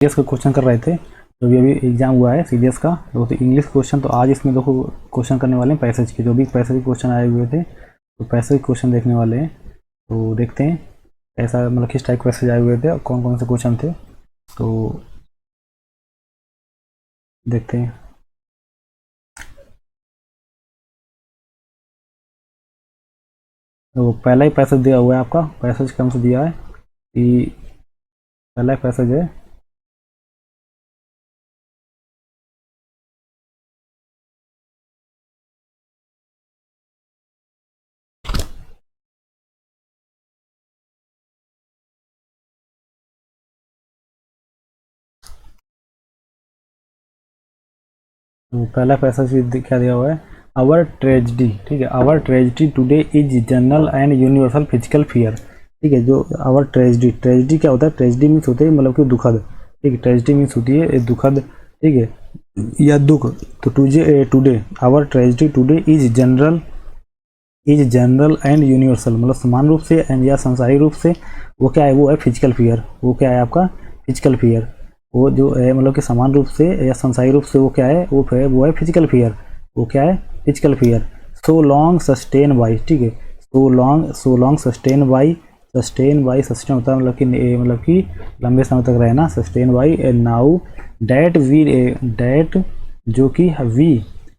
CDS का question कर रहे थे, जो भी अभी एग्जाम हुआ है सीडीएस का, तो इंग्लिश क्वेश्चन। तो आज इसमें देखो क्वेश्चन करने वाले हैं पैसेज के, जो भी पैसेज के क्वेश्चन आए हुए थे, तो पैसेज क्वेश्चन देखने वाले हैं। तो देखते हैं ऐसा मतलब किस टाइप के पैसेज आए हुए थे और कौन कौन से क्वेश्चन थे, तो देखते हैं। तो पहला ही पैसेज दिया हुआ है आपका, पैसेज कम से दिया है कि पहला पैसेज है तो पहला पैसेज क्या दिया हुआ है, आवर ट्रेजिडी, ठीक है, our tragedy today is general and universal physical fear, ठीक है। जो आवर ट्रेजिडी, ट्रेजिडी क्या होता है, ट्रेजिडी मीन्स होती है मतलब कि दुखद, ठीक है, ट्रेजिडी मीन्स होती है दुखद, ठीक है, या दुख। तो today our tragedy today is general and universal, मतलब समान रूप से एंड या संसारी रूप से वो क्या है, वो है फिजिकल फियर, वो क्या है आपका फिजिकल फियर, वो जो है मतलब कि समान रूप से या संसारी रूप से वो क्या है, वो है फिजिकल फियर, वो क्या है physical fear. So long sustain by, ठीक है, so long sustain by sustain होता है मतलब कि लंबे समय तक रहना, सस्टेन बाई नाउ डैट जो कि वी,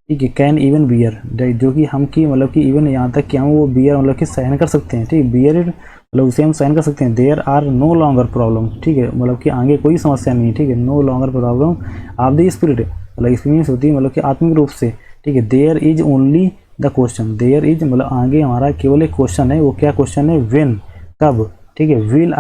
ठीक है, कैन इवन बियर, जो कि हम की मतलब कि इवन यहाँ तक कि हम वो बियर मतलब कि सहन कर सकते हैं, ठीक है, बियर मतलब उसे हम सहन कर सकते हैं। There are no longer problem, ठीक है, मतलब कि आगे कोई समस्या नहीं है, ठीक है, no longer problem of the spirit, मतलब एक्सपीरियंस होती है मतलब कि आत्मिक रूप से, ठीक है। There is only the question, there is मतलब आगे हमारा केवल एक क्वेश्चन है, वो क्या क्वेश्चन है, व्हेन, कब, ठीक है, will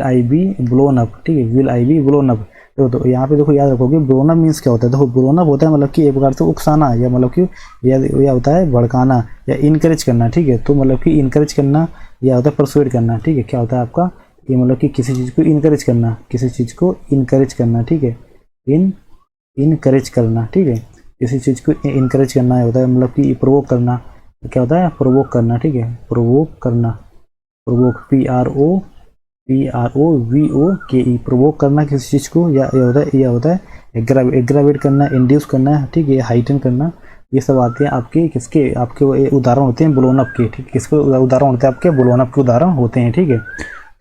I B blown up, ठीक है, will I B blown up. तो यहाँ पे देखो याद रखोगे ब्लोन अप मीन्स क्या होता है, देखो ब्लोन अप होता है मतलब कि एक प्रकार से उकसाना या मतलब कि या होता है भड़काना या इनकरेज करना, ठीक है। तो मतलब कि इनकरेज करना या होता है परसुएड करना, ठीक है, क्या होता है आपका ये मतलब कि किसी चीज़ को इनकरेज करना, किसी चीज़ को इनकरेज करना, ठीक है, इनकरेज करना, ठीक है, किसी चीज़ को इनकरेज करना होता है मतलब कि प्रोवोक करना, क्या होता है प्रोवोक करना, ठीक है, प्रोवोक करना, प्रोवोक PROVOKE, प्रोवोक करना किसी चीज़ को, या होता है एग्रावेट करना, इंड्यूस करना, ठीक है, हाइटन करना। ये सब आते हैं आपके किसके, आपके उदाहरण होते हैं ब्लोन अप के, ठीक है, किसके उदाहरण होते हैं आपके ब्लोन अप के उदाहरण होते हैं, ठीक है।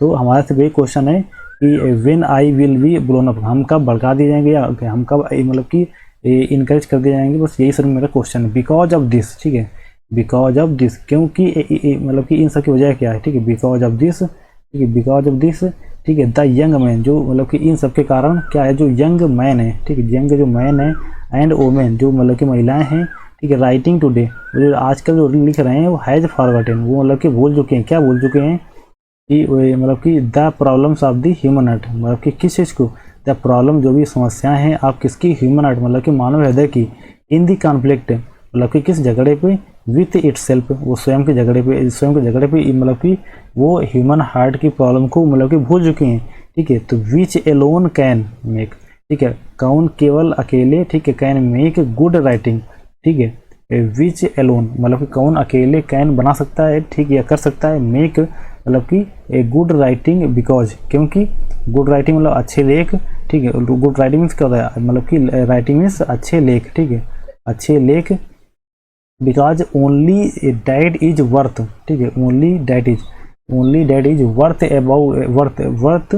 तो हमारा से वही क्वेश्चन है कि when I will be blown up, हम कब भड़का दिए जाएंगे या हम कब मतलब कि इनकरेज कर दिए जाएंगे, बस यही सर मेरा क्वेश्चन है। बिकॉज ऑफ दिस, ठीक है, बिकॉज ऑफ दिस, क्योंकि मतलब कि इन सब की वजह क्या है, ठीक है, बिकॉज ऑफ दिस, ठीक है, बिकॉज ऑफ दिस, ठीक है, द यंग मैन, जो मतलब कि इन सब के कारण क्या है, जो यंग मैन है, ठीक है, यंग जो मैन है, एंड वोमेन जो मतलब कि महिलाएं हैं, ठीक है, राइटिंग टुडे, जो आजकल जो लिख रहे हैं वो हैज फॉरगॉटन, वो मतलब कि भूल चुके हैं, क्या भूल चुके हैं कि मतलब कि the problems of the human heart, मतलब कि किस चीज़ को, द प्रॉब्लम जो भी समस्याएं हैं आप किसकी, ह्यूमन हार्ट मतलब कि मानव हृदय की, इन दी कॉन्फ्लिक्ट मतलब कि किस झगड़े पे, विथ इटसेल्फ, वो स्वयं के झगड़े पे मतलब कि वो ह्यूमन हार्ट की प्रॉब्लम को मतलब कि भूल चुके हैं, ठीक है। तो विच एलोन कैन मेक, ठीक है, कौन केवल अकेले, ठीक है, कैन मेक गुड राइटिंग, ठीक है, विच एलोन मतलब कि कौन अकेले कैन बना सकता है, ठीक या कर सकता है, मेक मतलब कि ए गुड राइटिंग, बिकॉज क्योंकि गुड राइटिंग मतलब अच्छे लेख, ठीक है, गुड राइटिंग मीन्स क्या होता है मतलब कि राइटिंग मीन्स अच्छे लेख, ठीक है, अच्छे लेख, because only that is worth, ठीक है, only that is worth about worth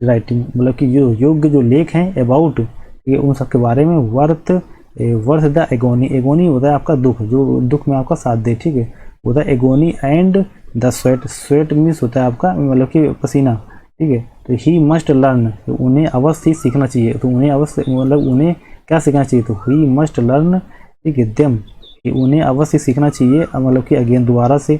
writing, मतलब कि जो योग्य जो लेख हैं अबाउट, ठीक है, उन सब के बारे में, वर्थ द एगोनी होता है आपका दुख, जो दुख में आपका साथ दे, ठीक है, होता है agony, and the sweat means होता है आपका मतलब कि पसीना, ठीक है। तो ही मस्ट लर्न, तो उन्हें अवश्य सीखना चाहिए, तो उन्हें अवश्य मतलब उन्हें क्या सीखना चाहिए, तो ही मस्ट लर्न, ठीक है, देम, उन्हें अवश्य सीखना चाहिए मतलब कि अगेन दोबारा से,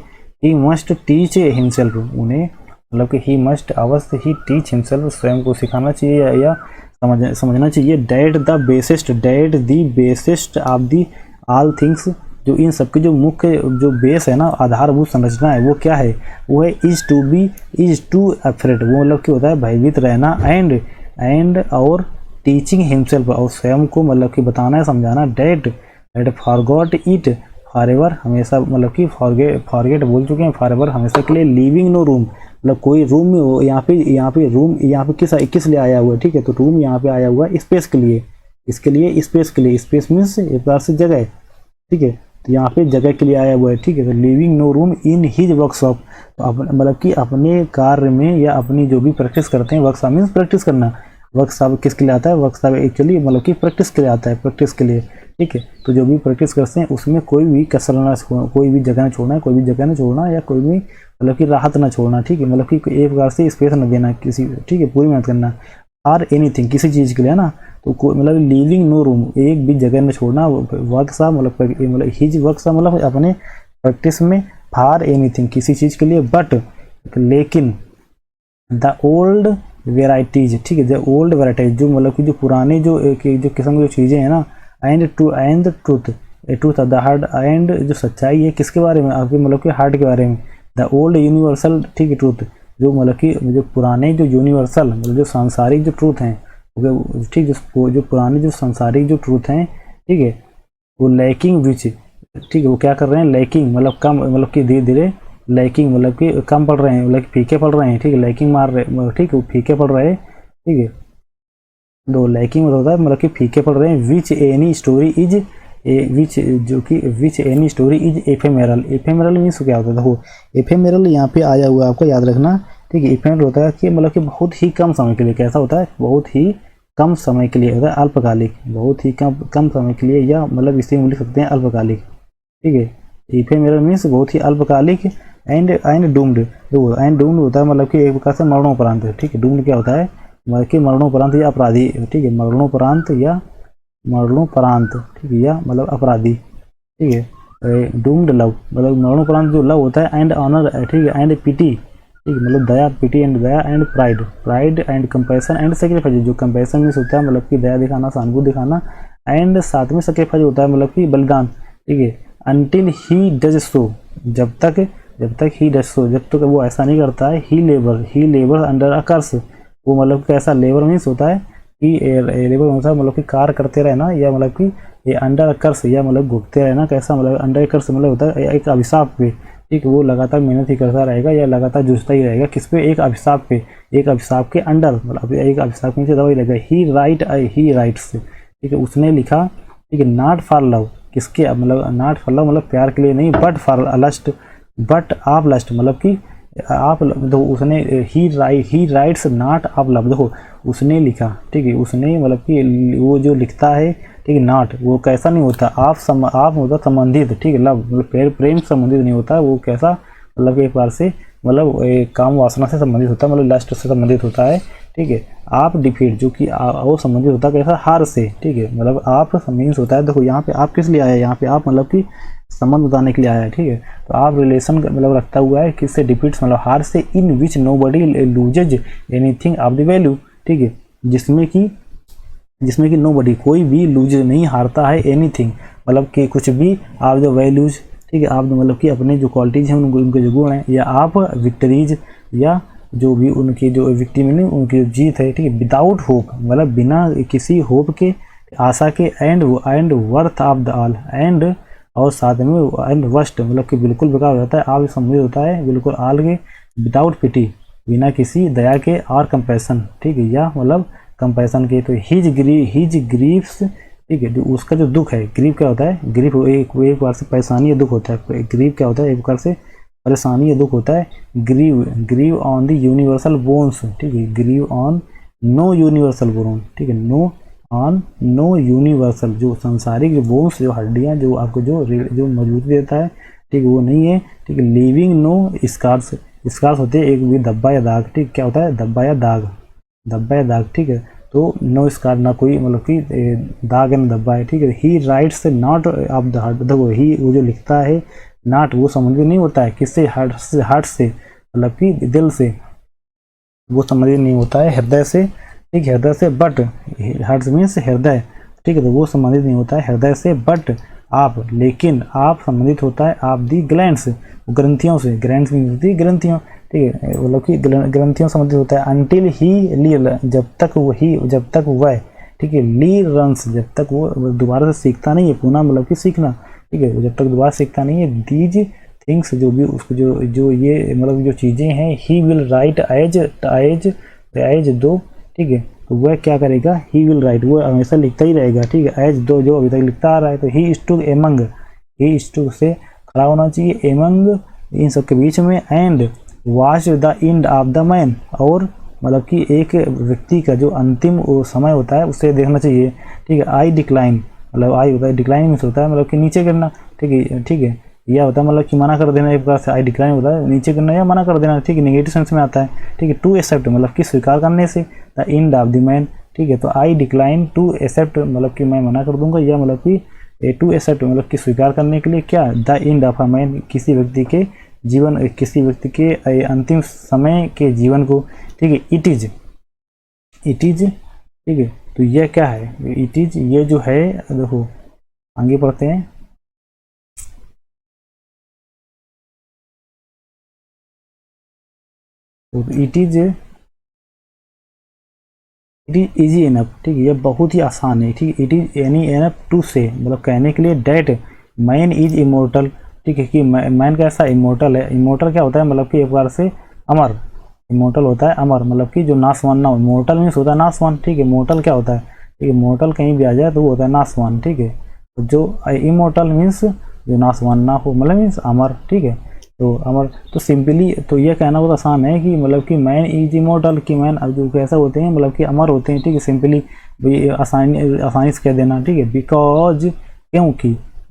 ही मस्ट टीच हिमसेल्फ, उन्हें मतलब कि ही मस्ट अवश्य ही टीच हिमसेल्फ, स्वयं को सिखाना चाहिए या समझना चाहिए, that the bassist of the all things, जो इन सबके जो मुख्य जो बेस है ना, आधारभूत संरचना है, वो क्या है, वो है इज टू अफ्रेड, वो मतलब कि होता है भयभीत रहना, एंड और टीचिंग हिमसेल्फ, और स्वयं को मतलब कि बताना है समझाना, डैट फॉरगॉट फॉरएवर हमेशा, मतलब कि फॉरगेट बोल चुके हैं, फॉरएवर हमेशा के लिए, लीविंग नो रूम मतलब कोई रूम में हो, यहाँ पे रूम यहाँ पे किस लिए आया हुआ है, ठीक है, तो रूम यहाँ पे आया हुआ है स्पेस के लिए, इसके लिए स्पेस के लिए, स्पेस मीन्स एक बार से जगह, ठीक है, तो यहाँ पे जगह के लिए आया हुआ है, ठीक है, तो living no room in his workshop, तो मतलब कि अपने कार्य में या अपनी जो भी प्रैक्टिस करते हैं, वर्कशॉप मीन्स प्रैक्टिस करना, वर्कशॉप किसके लिए आता है, वर्कशॉप एक्चुअली मतलब कि प्रैक्टिस के लिए आता है, प्रैक्टिस के लिए, ठीक है, तो जो भी प्रैक्टिस करते हैं उसमें कोई भी कसर ना छोड़ना, कोई भी जगह ना छोड़ना, कोई भी जगह ना छोड़ना, या कोई भी मतलब कि राहत ना छोड़ना, ठीक है, मतलब कि एक प्रकार से स्पेस न देना किसी, ठीक है, पूरी मेहनत करना, आर एनीथिंग किसी चीज़ के लिए ना, तो मतलब लीविंग नो रूम एक भी जगह न छोड़ना, वर्कशॉप मतलब हिज वर्कशॉप मतलब अपने प्रैक्टिस में, फॉर एनीथिंग किसी चीज़ के लिए, बट लेकिन द ओल्ड वेराइटीज, ठीक है, द ओल्ड वेराइटीज जो मतलब कि जो पुराने जो किस्म की जो चीज़ें हैं ना, and truth the heart, and जो सच्चाई है किसके बारे में, आपके मतलब कि हार्ट के बारे में, द ओल्ड यूनिवर्सल, ठीक है, ट्रूथ जो मतलब कि जो पुराने जो यूनिवर्सल मतलब जो सांसारिक जो ट्रूथ हैं, ठीक, जो पुराने जो सांसारिक जो ट्रूथ हैं, ठीक है, वो लैकिंग विच, ठीक है, वो क्या कर रहे हैं, लैकिंग मतलब कम, मतलब कि धीरे धीरे लैकिंग मतलब कि कम पड़ रहे हैं, मतलब फीके पड़ रहे हैं, ठीक है, लैकिंग मार रहे, ठीक है, वो फीके पड़ रहे हैं, ठीक है, दो लैकिंग होता है मतलब कि फीके पड़ रहे हैं, which any story is which जो कि which any story is ephemeral, ephemeral means क्या होता है, देखो एफेमेरल यहाँ पे आया हुआ है, आपको याद रखना, ठीक है, एफेमेरल होता है कि मतलब कि बहुत ही कम समय के लिए, कैसा होता है, बहुत ही कम समय के लिए होता है, अल्पकालिक, बहुत ही कम समय के लिए, या मतलब इसे हम लिख सकते हैं अल्पकालिक, ठीक है, एफेमेरल मीन्स बहुत ही अल्पकालिक, एंड डूम्ड, देखो एंड डूम्ड होता है मतलब कि एक प्रकार से मरणोपरांत, ठीक है, डूम्ड क्या होता है, मतलब कि मरणोपरांत या अपराधी, ठीक है, मरणोपरांत या मरणोपरांत, ठीक है, या मतलब अपराधी, ठीक है, डूम्ड लव मतलब मरणोपरांत जो लव होता है, एंड ऑनर, ठीक है, एंड पिटी, ठीक है, मतलब दया, पिटी एंड दया, and pride and compassion and sacrifice, जो कंपैशन मीन्स होता है मतलब कि दया दिखाना, सहानुभूति दिखाना, एंड साथ में सेक्रीफाइस होता है मतलब कि बलिदान, ठीक है, अनटिल ही डज सो, जब तक ही डज सो, जब तक वो ऐसा नहीं करता है, ही लेबर अंडर अ कर्स, वो मतलब कैसा लेबर मीन्स होता है कि लेबर होता है मतलब कि कार्य करते रहना, या मतलब कि ये अंडर कर्स, या मतलब भुगते रहना, कैसा मतलब अंडर कर्स मतलब होता है एक अभिशाप पे, ठीक, वो लगातार मेहनत ही करता रहेगा या लगातार जूझता ही रहेगा, किस पे, एक अभिशाप पे, एक अभिशाप के अंडर, मतलब एक अभिशाप में से दवाई लगा, ही राइट्स, ठीक है, उसने लिखा, ठीक है, नॉट फॉर लव, किसके मतलब नॉट फॉर लव मतलब प्यार के लिए नहीं, बट फॉर लस्ट, बट आप लस्ट मतलब कि आप, देखो उसने ही राइट्स नॉट आप लव, देखो उसने लिखा, ठीक है, उसने मतलब कि वो जो लिखता है, ठीक है, नॉट वो कैसा नहीं होता, आप होता संबंधित, ठीक है, लव मतलब प्रेम संबंधित नहीं होता, वो कैसा मतलब एक बार से मतलब काम वासना से संबंधित होता है, मतलब लस्ट से संबंधित होता है, ठीक है, आप डिफीट जो कि वो संबंधित होता है कैसा, हार से, ठीक है, मतलब आप मीन्स होता है, देखो यहाँ पे आप किस लिए आया है, यहाँ पे आप मतलब कि संबंध बताने के लिए आया है, ठीक है, तो आप रिलेशन मतलब रखता हुआ है किससे, डिफीट्स मतलब हार से, in which nobody loses anything of the value, ठीक है, जिसमें कि नोबडी कोई भी लूज नहीं हारता है, एनीथिंग मतलब कि कुछ भी, आप द वैल्यूज, ठीक है, आप मतलब कि अपने जो क्वालिटीज हैं उनके जो गुण हैं, या आप विक्टरीज, या जो भी उनकी जो विक्टी में उनकी जीत है, ठीक है, विदाउट होप मतलब बिना किसी होप के, आशा के, and worth of the all, and और साथ में एंड वर्स्ट मतलब कि बिल्कुल बेकार हो जाता है, आप संबंधित होता है बिल्कुल आल के, विदाउट पिटी बिना किसी दया के, और कंपैशन, ठीक है, या मतलब कंपैशन के, तो हिज ग्रीफ्स, ठीक है, जो उसका जो दुख है, ग्रीफ क्या होता है, ग्रीफ एक बार से परेशानी या दुख होता है, ग्रीफ क्या होता है, एक प्रकार से परेशानी या दुख होता है, grieve on the universal bones, ठीक है, grieve on no universal bone, ठीक है, नो यूनिवर्सल जो सांसारिक जो बोन्स जो हड्डियां जो आपको जो मजबूती देता है, ठीक है, वो नहीं है, ठीक है, लिविंग नो स्कार्स होते हैं एक भी धब्बा या दाग, ठीक, क्या होता है, धब्बा या दाग, ठीक है, तो नो स्कार ना कोई मतलब कि दाग न धब्बा है, ठीक है, ही rights not of the heart, देखो ही वो जो लिखता है, नॉट वो संबंधित नहीं होता है किससे, हार्ट से मतलब कि दिल से, वो संबंधित नहीं होता है हृदय से, ठीक है, हृदय से, बट हार्ट मीन्स हृदय, ठीक है, तो वो संबंधित नहीं होता है हृदय से, बट आप, लेकिन आप संबंधित होता है आप दी ग्लैंड्स, ग्रंथियों से, ग्लैंड्स मीन्स होती है ग्रंथियों, ठीक है, मतलब कि ग्रंथियों संबंधित होता है, अनटिल ही ली, जब तक वह, ठीक है, ली रंस जब तक वो दोबारा से सीखता नहीं है, पुनः मतलब कि सीखना, ठीक है, वो जब तक दोबारा सीखता नहीं है। दीज थिंग्स, जो भी उसको जो ये मतलब जो चीज़ें हैं, he will write as as as though, ठीक है, तो वह क्या करेगा, ही विल राइट, वो हमेशा लिखता ही रहेगा, ठीक है, एज दो, जो अभी तक लिखता आ रहा है। तो he stood among, he stood से खड़ा होना चाहिए, एमंग इन सब के बीच में, and watch the end of the man, और मतलब कि एक व्यक्ति का जो अंतिम समय होता है उसे देखना चाहिए, ठीक है। आई डिक्लाइन, मतलब आई होता है, डिक्लाइन मीन्स होता है मतलब कि नीचे गिरना, ठीक है, ठीक है। यह होता है मतलब कि मना कर देना, एक प्रकार से आई डिक्लाइन होता है नीचे गिरना या मना कर देना, ठीक है, नेगेटिव सेंस में आता है, ठीक है। टू एक्सेप्ट मतलब कि स्वीकार करने से, the end of the man, ठीक है, तो आई डिक्लाइन टू एक्सेप्ट मतलब कि मैं मना कर दूंगा, या मतलब कि टू एक्सेप्ट मतलब कि स्वीकार करने के लिए क्या, the end of a man, किसी व्यक्ति के जीवन, किसी व्यक्ति के अंतिम समय के जीवन को, ठीक है। इट इज, ठीक है, तो यह क्या है, इट इज, ये जो है, देखो आगे पढ़ते हैं। तो इट इज इजी इनफ, ठीक है, ये बहुत ही आसान है, ठीक है। It is any enough to say, मतलब कहने के लिए, डैट मैन इज इमोर्टल, ठीक है, कि मैन कैसा इमोर्टल है। इमोर्टल क्या होता है, मतलब कि एक बार से अमर, इमोर्टल होता है अमर, मतलब कि जो नासवान ना हो, इमोर्टल मीन्स होता है नासवान, ठीक है। मोर्टल क्या होता है, ठीक है, मोर्टल कहीं भी आ जाए तो वो होता है नासवान, ठीक है। तो जो इमोर्टल मीन्स जो नासवान ना हो, मतलब मीन्स अमर, ठीक है। तो अमर, तो सिंपली तो ये कहना बहुत आसान है कि मतलब कि मैन इज इमोर्टल, कि मैन जो कैसा होते हैं, मतलब कि अमर होते हैं, ठीक है। सिंपली भाई आसानी से कह देना, ठीक है।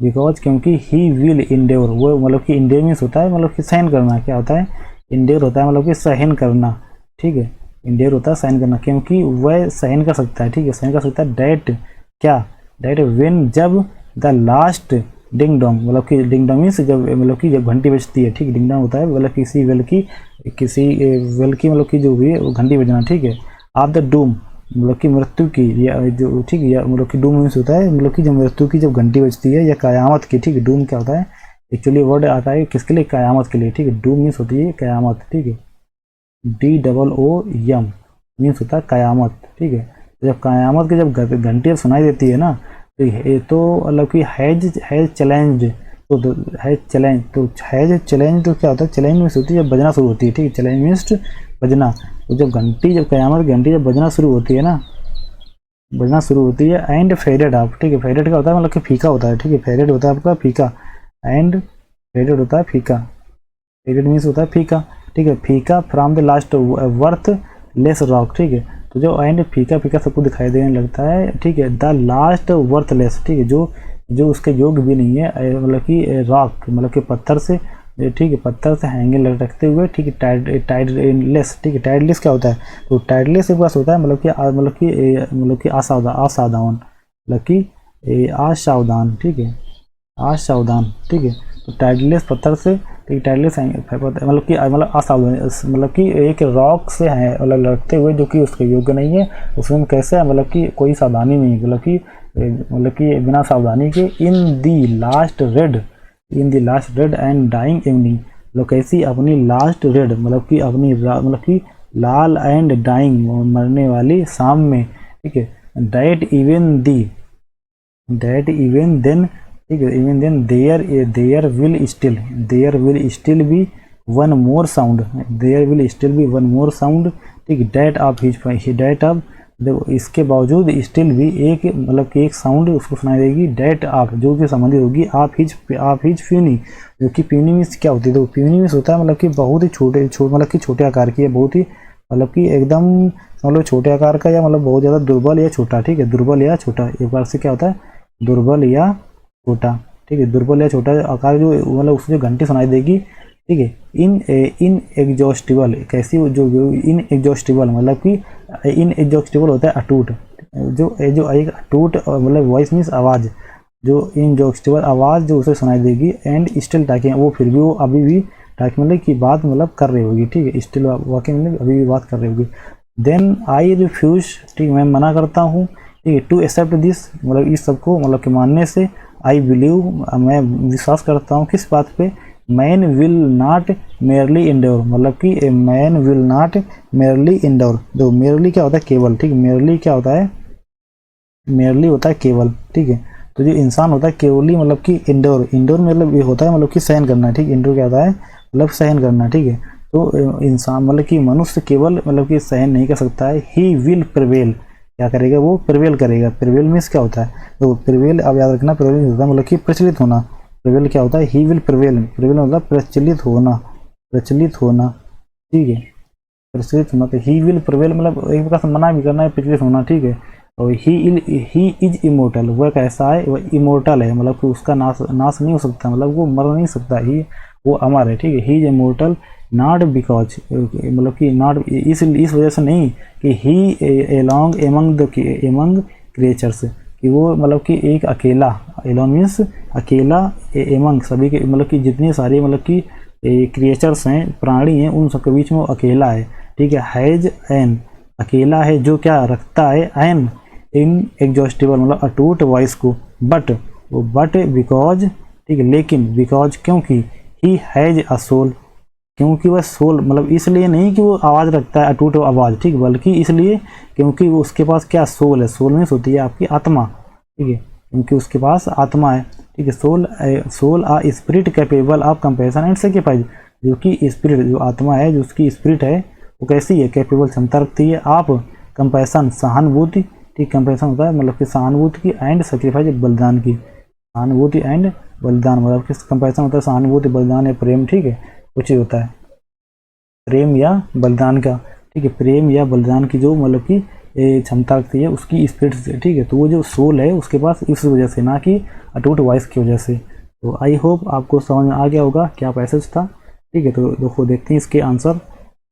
बिकॉज, क्योंकि ही विल इंडेवर, वो मतलब कि इंडेवर मीन्स होता है मतलब कि सहन करना, क्या होता है, इंडेवर होता है मतलब कि सहन करना, ठीक है। इंडेवर होता है सहन करना, क्योंकि वह सहन कर सकता है, ठीक है, सहन कर सकता है। डैट क्या, डैट व्हेन, जब द लास्ट डिंग डोंग, मतलब कि डिंग डोंग मीन्स जब, मतलब कि जब घंटी बजती है, ठीक है। डिंग डोंग होता है मतलब किसी वेल की मतलब कि जो भी है वो घंटी बजना, ठीक है। आप द डूम, मतलब कि मृत्यु की, या जो, ठीक है, या मतलब कि डूम मीन्स होता है मतलब कि जब मृत्यु की जब घंटी बजती है, या कयामत की, ठीक है। डूम क्या होता है, एक्चुअली वर्ड आता है किसके लिए, कयामत के लिए, ठीक है। डूम मीन्स होती है कयामत, ठीक है। DOOM मीन्स होता है कयामत, ठीक है। जब कयामत की जब घंटी सुनाई देती है ना, तो ये तो मतलब कि हैज चैलेंज, तो हैज चैलेंज, तो हैज चैलेंज, तो क्या होता है, चैलेंज मीन्स होती है जब बजना शुरू होती है, ठीक है। चैलेंज मीन्स बजना, तो जब कयामत की घंटी जब बजना शुरू होती है ना, बजना शुरू होती है। एंड फेडेड ऑफ, ठीक है, फेडेड का होता है मतलब कि फीका होता है, ठीक है। फेडेड होता है आपका फीका, एंड फेडेड होता है फीका, फेडेड मीन्स होता है फीका, ठीक है। फीका from the last worth less rock, ठीक है। तो जो एंड फीका फीका सबको दिखाई देने लगता है, ठीक है। द लास्ट वर्थ लेस, ठीक है, जो जो उसके योग्य भी नहीं है, मतलब कि रॉक मतलब कि पत्थर से, ठीक है, पत्थर से हैंगिंग रखते हुए, ठीक है। टाइडलेस, ठीक है, टाइडलेस क्या होता है, तो टाइडलेस एक बात होता है मतलब कि मतलब कि असावधान, मतलब कि असावधान, ठीक है, असावधान, ठीक है। तो टाइडलेस पत्थर से, ठीक है, टाइडलेस मतलब कि असावधान, मतलब कि एक रॉक से है मतलब लड़ते हुए, जो कि उसके योग्य नहीं है, उसमें कैसे है, मतलब कि कोई सावधानी नहीं है, मतलब कि बिना सावधानी के। In the last red and dying evening, मतलब कैसी अपनी लास्ट रेड, मतलब कि अपनी मतलब कि लाल एंड डाइंग मरने वाली शाम में, ठीक है। दैट इवन देन, ठीक है, even then there will still be one more sound, there will still be one more sound, ठीक है। डैट ऑफ, देखो इसके बावजूद स्टिल भी एक मतलब कि एक साउंड उसको सुनाई देगी, डैट ऑफ, जो कि संबंधित होगी आप हिज प्यूनी, जो कि प्यूनी मीन्स क्या होती है, तो प्यूनी मीन्स होता है मतलब कि बहुत ही मतलब कि छोटे आकार की है, बहुत ही मतलब कि एकदम मतलब छोटे आकार का, या मतलब बहुत ज़्यादा दुर्बल या छोटा, ठीक है। दुर्बल या छोटा, एक बार से क्या होता है, दुर्बल या छोटा, ठीक है। दुर्बल या छोटा आकार, जो मतलब उसमें घंटी सुनाई देगी, ठीक है। इन एग्जॉस्टिबल, कैसी, जो इन एग्जॉस्टिबल मतलब कि इन एग्जॉस्टिबल होता है अटूट, जो एक अटूट मतलब वॉइस मीन्स आवाज़, जो इनजॉस्टिबल आवाज़ जो उसे सुनाई देगी। एंड स्टिल टॉकिंग, वो फिर भी वो अभी भी टॉकिंग मतलब की बात मतलब कर रही होगी, ठीक है। स्टिल वॉकिंग मतलब अभी भी बात कर रही होगी। देन आई रिफ्यूज, ठीक है, मैं मना करता हूँ, ठीक है। टू एक्सेप्ट दिस, मतलब इस सबको मतलब कि मानने से। आई बिलीव, मैं विश्वास करता हूँ किस बात पे, man will not merely indoor, मतलब कि man will not merely indoor, जो मेयरली क्या होता है केवल, ठीक है। मेयरली क्या होता है, मेयरली होता है केवल, ठीक है। तो जो इंसान होता है केवली मतलब कि इंडोर, इंडोर मतलब ये होता है मतलब कि सहन करना, ठीक, इंडोर क्या होता है मतलब सहन करना, ठीक है। तो इंसान मतलब कि मनुष्य केवल मतलब कि सहन नहीं कर सकता है, ही विल प्रिवेल, क्या करेगा वो प्रिवेल करेगा। प्रिवेल मीन्स क्या होता है, तो प्रिवेल अब याद रखना, प्रिवेल होता है मतलब कि प्रचलित होना। प्रिवेल क्या होता है, ही विल प्रिवेल, प्रिवेल मतलब प्रचलित होना, प्रचलित होना, ठीक है, प्रचलित होना। तो ही विल प्रिवेल मतलब एक प्रकार से मना भी करना है, प्रचलित होना, ठीक है। और ही इज इमोर्टल, वह कैसा है, वह इमोर्टल है, मतलब कि उसका नाश नहीं हो सकता, मतलब वो मर नहीं सकता, ही वो अमर है, ठीक है। He is immortal not because, मतलब कि नॉट इस वजह से नहीं कि ही एलोंग एमंग क्रिएचर्स, कि वो मतलब कि एक अकेला, एलोंग मीन्स अकेला, एमंग सभी के मतलब कि जितने सारे मतलब कि क्रिएचर्स हैं, प्राणी हैं, उन सबके बीच में वो अकेला है, ठीक है। हैज एन, अकेला है जो क्या रखता है, एन इन एग्जॉस्टिबल मतलब अटूट वॉइस को, बट वो बट बिकॉज, ठीक है, लेकिन बिकॉज क्योंकि, ही हैज अ सोल, क्योंकि वह सोल मतलब इसलिए नहीं कि वो आवाज़ रखता है अटूट आवाज़, ठीक, बल्कि इसलिए क्योंकि वो उसके पास क्या सोल है, सोल मीन्स होती है आपकी आत्मा, ठीक है, क्योंकि उसके पास आत्मा है, ठीक है। Soul a spirit capable of compassion and sacrifice, जो कि स्पिरिट जो आत्मा है, जो उसकी स्पिरिट है वो कैसी है, कैपेबल क्षमता रखती है, आप कंपैशन सहानुभूति, ठीक, कंपैशन होता है मतलब कि सहानुभूति की, एंड सैक्रिफाइस बलिदान की, सहानुभूति एंड बलिदान मतलब कि कंपैशन होता है सहानुभूति, बलिदान या प्रेम, ठीक है, कुछ ही होता है प्रेम या बलिदान का, ठीक है, प्रेम या बलिदान की जो मतलब कि क्षमता रखती है उसकी स्पिरिट से, ठीक है। तो वो जो सोल है उसके पास इस वजह से, ना कि अटूट वॉइस की वजह से। तो आई होप आपको समझ में आ गया होगा क्या पैसेज था, ठीक है। तो देखो देखते हैं इसके आंसर,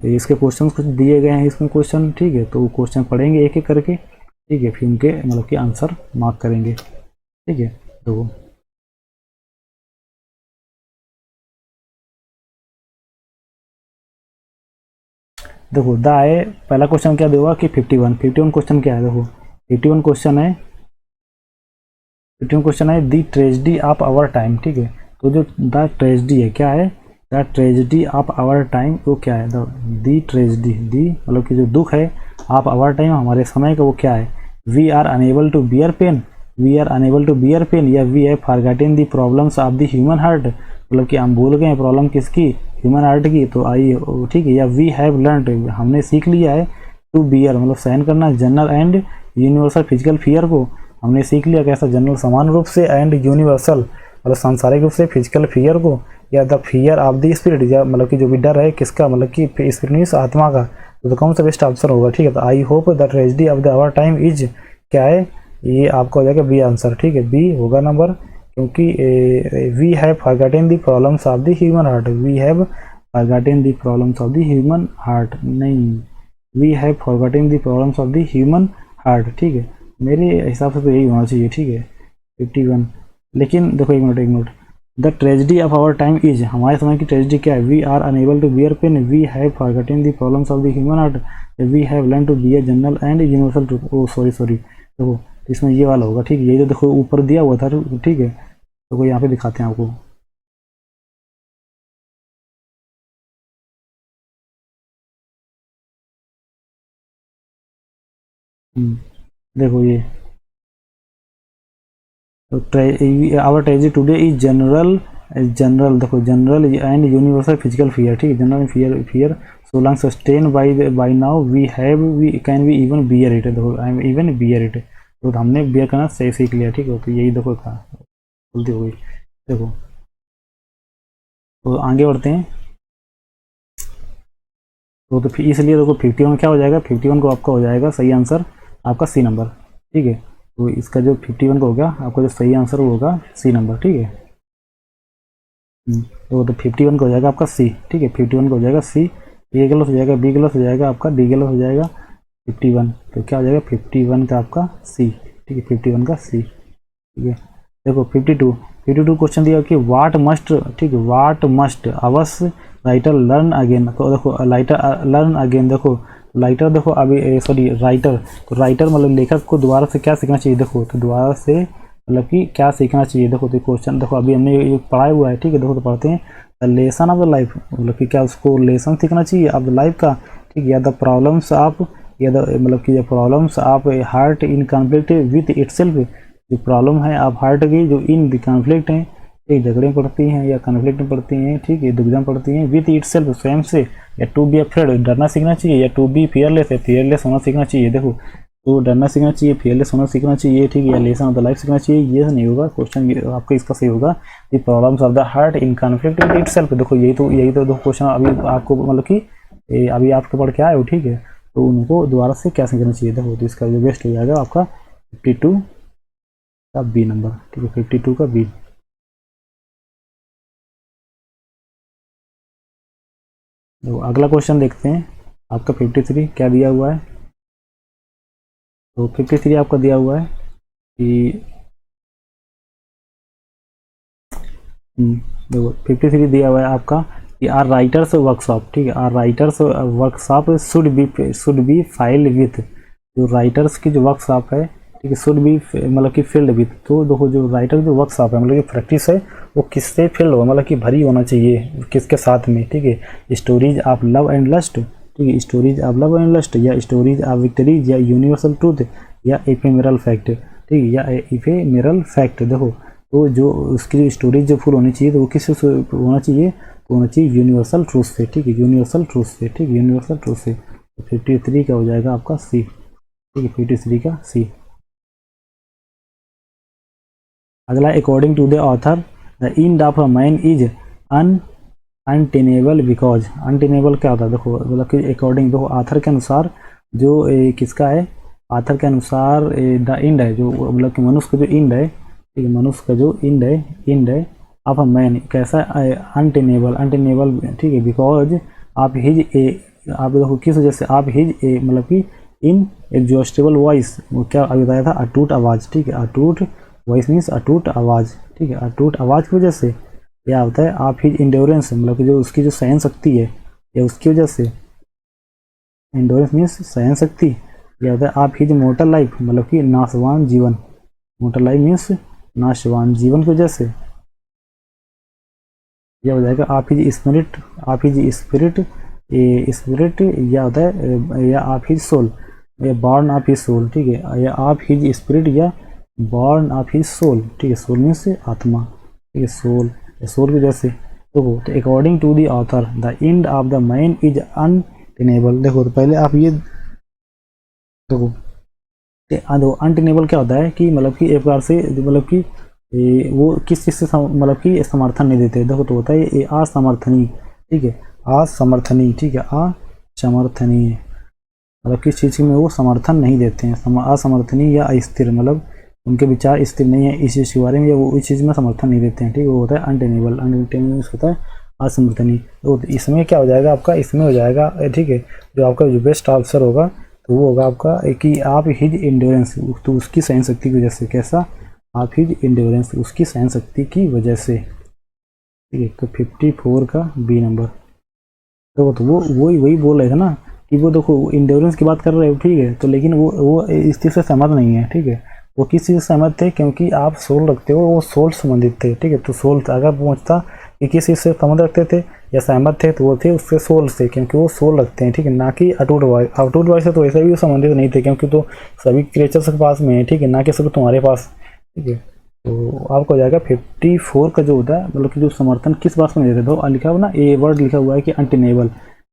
इसके क्वेश्चन कुछ दिए गए हैं इसमें क्वेश्चन, ठीक है, तो क्वेश्चन पढ़ेंगे एक एक करके, ठीक है, फिर उनके मतलब कि आंसर मार्क करेंगे, ठीक है। तो देखो द है, पहला क्वेश्चन क्या देगा कि 51 क्वेश्चन क्या है, देखो 51 क्वेश्चन है, 51 क्वेश्चन है the tragedy of our time, ठीक है। तो जो द ट्रेजेडी है क्या है, the tragedy of our time वो क्या है, द ट्रेजेडी, दी मतलब कि जो दुख है, ऑफ आवर टाइम हमारे समय का, वो क्या है, we are unable to bear pain, we are unable to bear pain, या we have forgotten the problems of the human heart, मतलब कि हम भूल गए प्रॉब्लम किसकी, ह्यूमन हार्ट की, तो आई, ठीक है, या वी हैव लर्न, हमने सीख लिया है, टू बियर मतलब सहन करना, general and universal physical fear को हमने सीख लिया, कैसा, जनरल समान रूप से, एंड यूनिवर्सल मतलब सांसारिक रूप से, फिजिकल फियर को, या the fear of the spirit, या मतलब कि जो भी डर है किसका, मतलब कि स्पिरिट मीन्स आत्मा का, तो कौन सा बेस्ट आंसर होगा, ठीक है। तो I hope the tragedy of the our time is क्या है, ये आपका हो जाएगा बी आंसर, ठीक है, बी होगा नंबर, क्योंकि we have forgotten the problems of the human heart, we have forgotten the problems of the human heart, नहीं, we have forgotten the problems of the human heart, ठीक है, मेरे हिसाब से तो यही होना चाहिए, ठीक है 51। लेकिन देखो एक मिनट, the tragedy of our time is, हमारे समय की ट्रेजेडी क्या है, we are unable to bear pain, we have forgotten the problems of the human heart, we have learn to bear general and universal truth, oh sorry देखो इसमें ये वाला होगा, ठीक है, ये जो देखो ऊपर दिया हुआ था, ठीक है, तो यहाँ पे दिखाते हैं आपको, देखो ये, तो our tragedy today is general, general देखो general and universal physical fear, ठीक है, general fear so long sustained by now we can we even bear it, देखो I am even bear it, तो हमने बियर करना सही सीख लिया, ठीक है, तो यही देखो था, गलती हो गई, देखो तो आगे बढ़ते हैं, तो फिर इसलिए देखो 51 क्या हो जाएगा, 51 को आपका हो जाएगा सही आंसर आपका सी नंबर, ठीक है। तो इसका जो 51 का होगा आपका जो सही आंसर वो होगा सी नंबर, ठीक है। तो 51 का हो जाएगा आपका सी, ठीक है, 51 का हो जाएगा सी, ए गलत हो जाएगा, बी गलत हो जाएगा, आपका डी गलत हो जाएगा, 51 तो क्या हो जाएगा 51 का आपका सी, ठीक है, 51 का सी, ठीक है। देखो 52 क्वेश्चन दिया कि वाट मस्ट, ठीक है, वाट मस्ट अवश्य राइटर लर्न अगेन, तो देखो राइटर लर्न अगेन, देखो राइटर देखो अभी सॉरी राइटर, तो राइटर मतलब लेखक को दोबारा से क्या सीखना चाहिए, देखो तो दोबारा से मतलब कि क्या सीखना चाहिए, देखो तो क्वेश्चन देखो अभी हमने ये पढ़ा हुआ है, ठीक है, देखो तो पढ़ते हैं, the lesson of the life मतलब कि क्या उसको लेसन सीखना चाहिए ऑफ द लाइफ का, ठीक है, या द प्रॉब्लम्स ऑफ, या द मतलब कि problems of heart in conflict with itself, जो प्रॉब्लम है आप हार्ट की जो इन कॉन्फ्लिक्ट हैं, एक झगड़े पड़ती हैं या कॉन्फ्लिक्ट में पड़ती हैं, ठीक है, दुविधा पड़ती हैं विद इट सेल्फ, स्वयं से, या टू बी अफ्रेड, डरना सीखना चाहिए, या टू बी फियरलेस है, फियरलेस होना सीखना चाहिए। देखो तो डरना सीखना चाहिए, फियरलेस होना सीखना चाहिए, ठीक है, या लेसन ऑफ द लाइफ सीखना चाहिए, ये नहीं होगा क्वेश्चन आपका इसका सही होगा the problems of the heart in conflict with it self. देखो यही तो दो क्वेश्चन अभी आपको मतलब कि अभी आपके पढ़ के आए हो, ठीक है, तो उनको दोबारा से क्या सीखना चाहिए। देखो तो इसका जो बेस्ट हो जाएगा आपका 52 का बी नंबर, ठीक है, 52 का बी। तो अगला क्वेश्चन देखते हैं आपका 53 क्या दिया हुआ है। तो 53 आपका दिया हुआ है कि देखो 53 दिया हुआ है आपका कि आर राइटर्स वर्कशॉप, ठीक है, our writers workshop should be filled with, जो राइटर्स की जो वर्कशॉप है, ठीक है, शुड बी मतलब कि फिल्ड विथ। तो देखो जो राइटर जो वर्कशॉप है मतलब कि प्रैक्टिस है वो किससे फिल्ड हो, मतलब कि भरी होना चाहिए किसके साथ में, ठीक है, stories of love and lust, ठीक है, stories of love and lust, या स्टोरीज ऑफ विक्टरीज, या यूनिवर्सल ट्रूथ, या एफेमेरल फैक्ट, ठीक है, या एफेमेरल फैक्ट। देखो तो जो उसकी स्टोरेज जो फुल होनी चाहिए तो वो किससे होना चाहिए, तो होना चाहिए यूनिवर्सल ट्रूथ से, ठीक है, यूनिवर्सल ट्रूथ से, ठीक है, यूनिवर्सल ट्रूथ से। तो 53 का हो जाएगा आपका सी, ठीक है, 53 का सी। अगला according to the author the end of a man is untenable because, untenable क्या होता है, देखो मतलब कि अकॉर्डिंग देखो ऑथर के अनुसार जो किसका है, ऑथर के अनुसार द एंड है जो मतलब कि मनुष्य का जो एंड है, ठीक है, मनुष्य का जो एंड है ऑफ अ मैन कैसा अनटेनेबल, अनटेनेबल, ठीक है, बिकॉज आप हिज ए, आप देखो किस वजह से, आप हिज ए मतलब कि इन एग्जॉस्टेबल वॉइस, वो क्या अभी बताया था, अटूट आवाज़, ठीक है, अटूट वॉइस मीन्स अटूट आवाज़, ठीक है, अटूट आवाज़ की वजह से क्या होता है, आप हिज इंडोरेंस मतलब कि जो उसकी जो सहन शक्ति है, या उसकी वजह से, इंडोरेंस मीन्स सहन शक्ति, क्या होता है, आप हिज मोटल लाइफ मतलब कि नाशवान जीवन, मोटल लाइफ मीन्स नाशवान जीवन की वजह से, यह हो जाएगा आप हिज स्पिरिट, आप हिज स्पिरिट, स्पिरिट या होता है, या आप हिज सोल, या बॉर्न ऑफ हिज सोल, ठीक है, या आप हिज स्पिरिट, या बॉर्न ऑफ हिज सोल, ठीक है, सोल मीन्स आत्मा, ठीक है, सोल, सोल की वजह से। देखो तो according to the author the end of the man is untenable. देखो तो पहले आप ये देखो अनटेनेबल क्या होता है कि मतलब कि एक प्रकार से मतलब कि वो किस चीज़ से मतलब कि समर्थन नहीं देते। देखो तो होता है ये असमर्थनीय, ठीक है, असमर्थनीय, ठीक है, असमर्थनीय मतलब किस चीज़ में वो समर्थन नहीं देते हैं, असमर्थनीय या अस्थिर, मतलब उनके विचार स्थिर नहीं है इस चीज़ के बारे में, या वो इस चीज़ में समर्थन नहीं देते हैं, ठीक है, वो होता है अनटेनेबल, अनटेनेबल होता है असमर्थनीय। तो इसमें क्या हो जाएगा आपका, इसमें हो जाएगा, ठीक है, जो आपका जो बेस्ट आंसर होगा तो वो होगा आपका कि आप हिज इंडोरेंस, तो उसकी सहन शक्ति की वजह से, कैसा, आप हिज इंडोरेंस उसकी सहन शक्ति की वजह से, ठीक है, तो 54 का बी नंबर। तो वो वही बोल रहे थे ना कि वो देखो इंडोरेंस की बात कर रहे हो, ठीक है, तो लेकिन वो इस चीज़ से सहमत नहीं है, ठीक है, वो किस चीज़ से सहमत थे, क्योंकि आप सोल रखते हो, वो सोल संबंधित थे, ठीक है, तो सोल अगर पहुँचता कि किस चीज़ से संबंध रखते थे या सहमत थे तो वो थे उससे सोल से, क्योंकि वो सोल रखते हैं, ठीक है, ना कि अटूट वॉइस। अटूट वॉइस से तो वैसे भी संबंधित नहीं थे, क्योंकि तो सभी क्रिएचर्स के पास में है, ठीक है, ना कि सिर्फ तुम्हारे पास, ठीक है। तो आपको हो जाएगा 54 का जो होता है मतलब कि जो समर्थन किस बात को नहीं देते, तो लिखा हुआ ना, ए वर्ड लिखा हुआ है कि अनटेनेबल।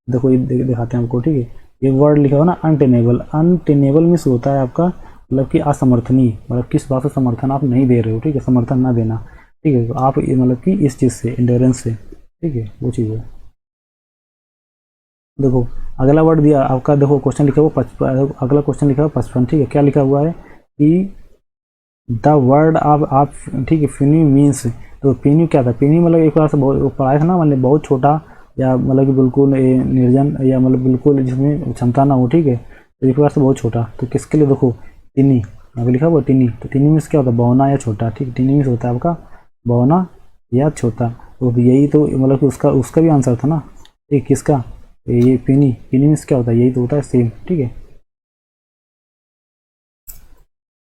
देखो ये दिखाते हैं आपको, ठीक है, ये वर्ड लिखा हुआ ना अनटेनेबल, अनटेनेबल मीन्स होता है आपका मतलब कि असमर्थनीय, मतलब किस बात से समर्थन आप नहीं दे रहे हो, ठीक है, समर्थन ना देना, ठीक है, तो आप मतलब कि इस चीज़ से, इंडोरेंस से, ठीक है, वो चीज़ है। देखो अगला वर्ड दिया आपका, देखो क्वेश्चन लिखा हुआ 55, अगला क्वेश्चन लिखा हुआ 55, ठीक है, क्या लिखा हुआ है कि द वर्ड आप, ठीक है, फिनी मीन्स, तो फिनी क्या था, फिनी मतलब एक बार से बहुत पढ़ाया था ना, मतलब बहुत छोटा, या मतलब कि बिल्कुल निर्जन, या मतलब बिल्कुल जिसमें क्षमता ना हो, ठीक है, तो एक बार से बहुत छोटा, तो किसके लिए, देखो टिनी, अभी लिखा हुआ टिनी, तो टिनी मीन्स क्या होता है, बौना या छोटा, ठीक है, टिनी मीन्स होता है आपका बौना या छोटा, तो यही तो मतलब कि उसका उसका भी आंसर था ना, ठीक, किसका, ये पिनी, पिनी मीन्स क्या होता है, यही तो होता है सेम, ठीक है,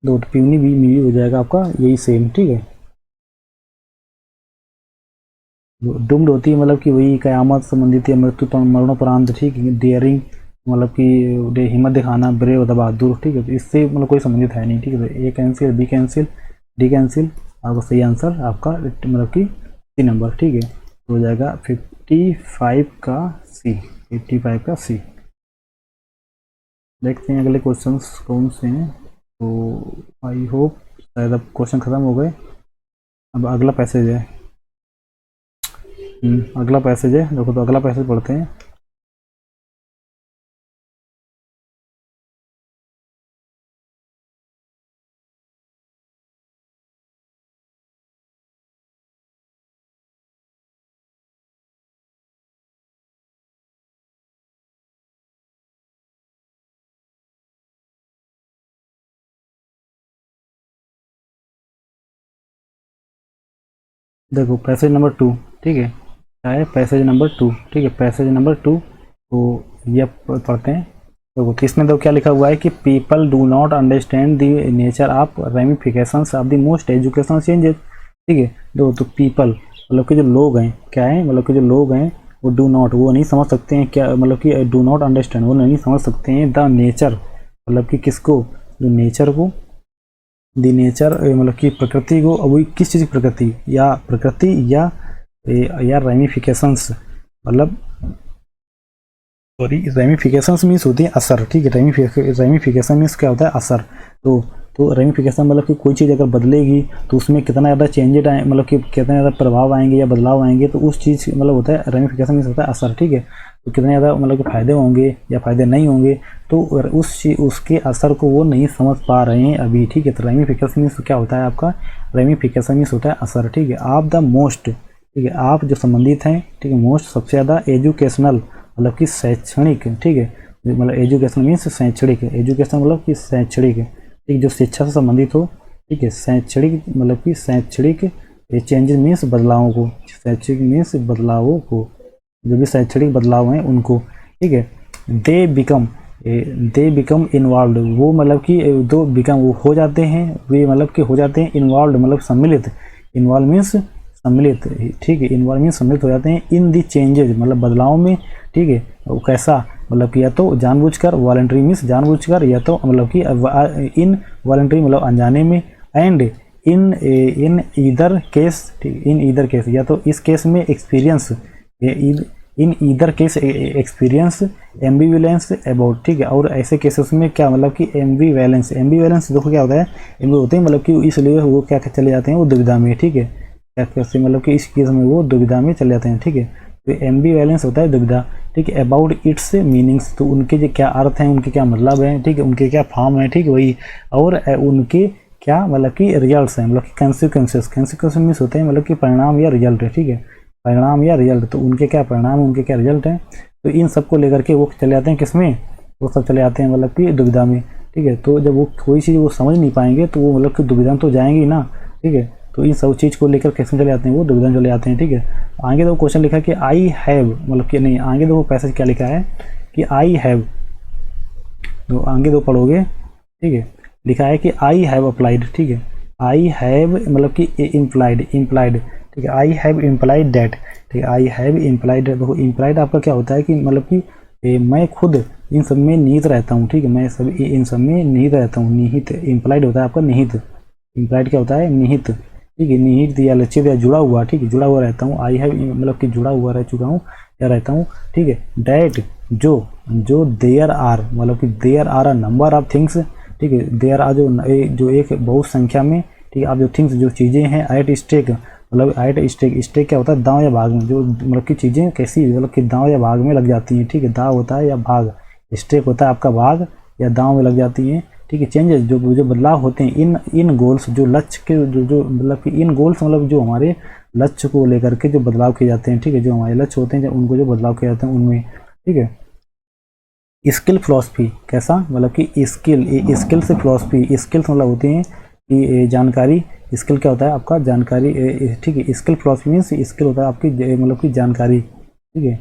दो प्यूनी भी हो जाएगा आपका यही सेम, ठीक है। डुम्ड होती है मतलब कि वही कयामत संबंधित या मृत्यु मरणोपरांत, ठीक है, डेयरिंग मतलब कि हिम्मत दिखाना, ब्रेव होता बहादुर, ठीक है। तो इससे मतलब कोई संबंधित है नहीं, ठीक है। तो A cancel, B cancel, D cancel, आपका सही आंसर आपका मतलब कि सी नंबर, ठीक है। तो हो जाएगा 55 का सी, 85 का सी। देखते हैं अगले क्वेश्चंस कौन से हैं। तो आई होप शायद अब क्वेश्चन खत्म हो गए। अब अगला पैसेज है। अगला पैसेज है, देखो तो अगला पैसेज पढ़ते हैं। देखो पैसेज नंबर 2, ठीक है। क्या है पैसेज नंबर 2, ठीक है। पैसेज नंबर 2 तो ये पढ़ते हैं। देखो तो इसमें तो क्या लिखा हुआ है कि people do not understand the nature of ramifications of the most educational changes, ठीक है। देखो तो पीपल मतलब कि जो लोग हैं, क्या है मतलब कि जो लोग हैं वो डू नॉट, वो नहीं समझ सकते हैं, क्या मतलब कि डू नॉट अंडरस्टैंड, वो नहीं समझ सकते हैं द नेचर, मतलब कि किसको, जो नेचर को, दी नेचर मतलब कि प्रकृति को। अब किस चीज़ की प्रकृति, या प्रकृति या रेमिफिकेशंस, मतलब सॉरी रेमिफिकेशंस मीन्स होती है असर, ठीक है। रेमिफिकेशन मीन्स क्या होता है, असर। तो रेमिफिकेशन मतलब कि कोई चीज़ अगर बदलेगी तो उसमें कितना ज़्यादा चेंजेज आए, मतलब कि कितने ज़्यादा प्रभाव आएंगे या बदलाव आएंगे, तो उस चीज़ मतलब होता है रेमिफिकेशन मीन्स होता है असर, ठीक है। तो कितने ज़्यादा मतलब कि फ़ायदे होंगे या फ़ायदे नहीं होंगे, तो उसके असर को वो नहीं समझ पा रहे हैं अभी, ठीक है। तो रेमिफिकेशन मीन्स क्या होता है आपका, रेमिफिकेशन मीन्स होता है असर, ठीक है। आप द मोस्ट, ठीक है, आप जो संबंधित हैं, ठीक है, मोस्ट सबसे ज़्यादा एजुकेशनल मतलब कि शैक्षणिक, ठीक है। मतलब एजुकेशन मीन्स शैक्षणिक, एजुकेशन मतलब कि शैक्षणिक, ठीक, जो शिक्षा से संबंधित हो, ठीक है। शैक्षणिक मतलब कि शैक्षणिक चेंजेस मीन्स बदलावों को, शैक्षणिक मीन्स बदलावों को, जो भी शैक्षणिक बदलाव हैं उनको, ठीक है। दे बिकम इन्वॉल्व, वो मतलब कि दो बिकम वो हो जाते हैं, वे मतलब कि हो जाते हैं इन्वॉल्व मतलब सम्मिलित, इन्वॉल्व मीन्स सम्मिलित, ठीक है। इन्वॉल्व मीन्स सम्मिलित हो जाते हैं इन दी चेंजेज मतलब बदलाव में, ठीक है। वो कैसा मतलब कि या तो जानबूझकर, वॉलंटरी मीन्स जानबूझकर, या तो मतलब कि इन वॉलंटरी मतलब अनजाने में, and in either case, in either case, या तो इस केस में experience, in either case experience एम्बिवलेंस about, ठीक है। और ऐसे केसेस में क्या मतलब कि एम्बिवैलेंस, एम्बिवैलेंस देखो क्या होता है, एम्बी होते हैं मतलब कि इसलिए वो क्या चले जाते हैं वो दुविधा में, ठीक है। क्या कैसे मतलब कि इस केस में वो दुविधा में चले जाते हैं, ठीक है। तो एम्बिवैलेंस होता है दुविधा, ठीक है। अबाउट इट्स मीनिंग्स, तो उनके जो क्या अर्थ हैं, उनके क्या मतलब हैं, ठीक है, उनके क्या फॉर्म है, ठीक है वही। और उनके क्या मतलब कि रिजल्ट्स हैं, मतलब कि कंसिक्वेंसेस, कंसिक्वेंसेस मीन्स होते हैं मतलब कि परिणाम या रिजल्ट है, ठीक है। परिणाम या रिजल्ट, तो उनके क्या परिणाम, उनके क्या रिजल्ट हैं। तो इन सब को लेकर के वो चले जाते हैं किसमें, वो सब चले जाते हैं मतलब कि दुविधा में, ठीक है। तो जब वो कोई चीज़ वो समझ नहीं पाएंगे तो वो मतलब कि दुविधा तो जाएंगे ना, ठीक है। तो इन सब चीज़ को लेकर कैसे चले जाते हैं, वो दुविधा चले जाते हैं, ठीक है। आगे तो क्वेश्चन लिखा है कि आई हैव, मतलब कि नहीं, आगे तो पैसेज क्या लिखा है कि आई हैव, तो आगे तो पढ़ोगे, ठीक है। लिखा है कि आई हैव अप्लाइड, ठीक है। आई हैव मतलब कि इम्प्लाइड, इम्प्लाइड, ठीक है। आई हैव इम्प्लाइड दैट, ठीक है। आई हैव इम्प्लाइड, देखो इम्प्लाइड आपका क्या होता है कि मतलब कि मैं खुद इन सब में निहित रहता हूँ, ठीक है। मैं सब इन सब में निहित रहता हूँ, निहित, इम्प्लाइड होता है आपका निहित, इम्प्लाइड क्या होता है निहित, ठीक है। निहित या लक्षित या जुड़ा हुआ, ठीक है, जुड़ा हुआ रहता हूँ। आई हैव मतलब कि जुड़ा हुआ रह चुका हूँ या रहता हूँ, ठीक है। डैट जो देयर आर मतलब कि there are a number of things, ठीक है। देयर आर जो एक बहुत संख्या में, ठीक है। आप जो थिंग्स जो चीज़ें हैं एट स्टेक, मतलब एट स्टेक, स्टेक क्या होता है दांव या भाग में, जो मतलब कि चीज़ें कैसी मतलब कि दांव या भाग में लग जाती हैं, ठीक है। दांव होता है या भाग, स्टेक होता है आपका भाग या दांव में लग जाती हैं, ठीक है। चेंजेस जो बदलाव होते हैं इन गोल्स, जो लक्ष्य के जो मतलब कि इन गोल्स मतलब जो हमारे लक्ष्य को लेकर के जो बदलाव किए जाते हैं, ठीक है। जो हमारे लक्ष्य होते हैं जो उनको जो बदलाव किए जाते हैं उनमें, ठीक है। स्किल फिलॉसफी कैसा मतलब कि स्किल से फिलॉसफी, स्किल्स मतलब होती हैं कि जानकारी, स्किल क्या होता है आपका जानकारी, ठीक है। स्किल फिलॉसफी मीन्स स्किल होता है आपकी मतलब कि जानकारी, ठीक है।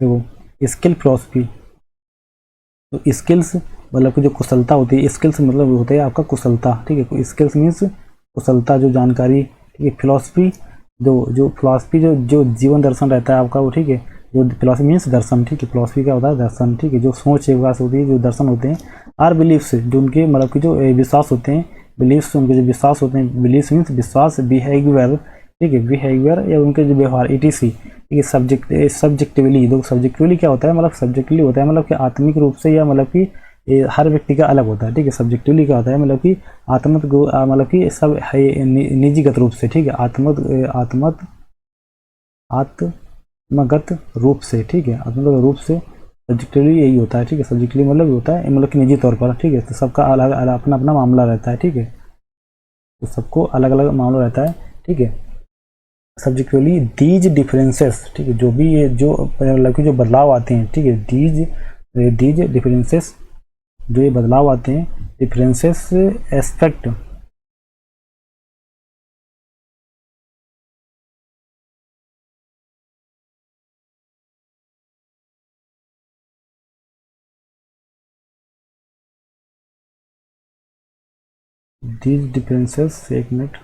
देखो स्किल फिलॉसफी, तो स्किल्स मतलब कि जो कुशलता होती है, स्किल्स मतलब होता है आपका कुशलता, ठीक है। स्किल्स मीन्स कुशलता, जो जानकारी, ठीक है। फिलॉसफी जो जो फिलॉसफी जो जो जीवन दर्शन रहता है आपका वो, ठीक है, जो फिलॉसफी मीन्स दर्शन, ठीक है, फिलॉसफी क्या होता है दर्शन, ठीक है, जो सोच विकास होती है, जो दर्शन होते हैं, आर बिलीफ्स, जो उनके मतलब कि जो विश्वास होते हैं, बिलीफ्स उनके जो विश्वास होते हैं, बिलीफ्स मीन्स विश्वास, बिहेवियर, ठीक है, बिहेवियर या उनके जो व्यवहार, इटीसी, ठीक है, सब्जेक्टिवली, दो सब्जेक्टिवली क्या होता है, मतलब सब्जेक्टिवली होता है मतलब कि आत्मिक रूप से, या मतलब कि ये हर व्यक्ति का अलग होता है, ठीक है, सब्जेक्टिवली क्या होता है मतलब कि मतलब कि सब है निजीगत रूप से, ठीक है, आत्मगत रूप से, ठीक है, आत्मगत रूप से सब्जेक्टिवली यही होता है, ठीक है, सब्जेक्टिवली मतलब होता है मतलब कि निजी तौर पर, ठीक है, तो सबका अलग अलग अपना अपना मामला रहता है, ठीक है, तो सबको अलग अलग मामला रहता है, ठीक है, सब्जेक्टिवली दीज डिफरेंसेस, ठीक है, जो भी ये जो मतलब कि जो बदलाव आते हैं, ठीक है, दीज डिफरेंसेस, जो ये बदलाव आते हैं, डिफरेंसेस एस्पेक्ट, दीज डिफरेंसेस, एक मिनट,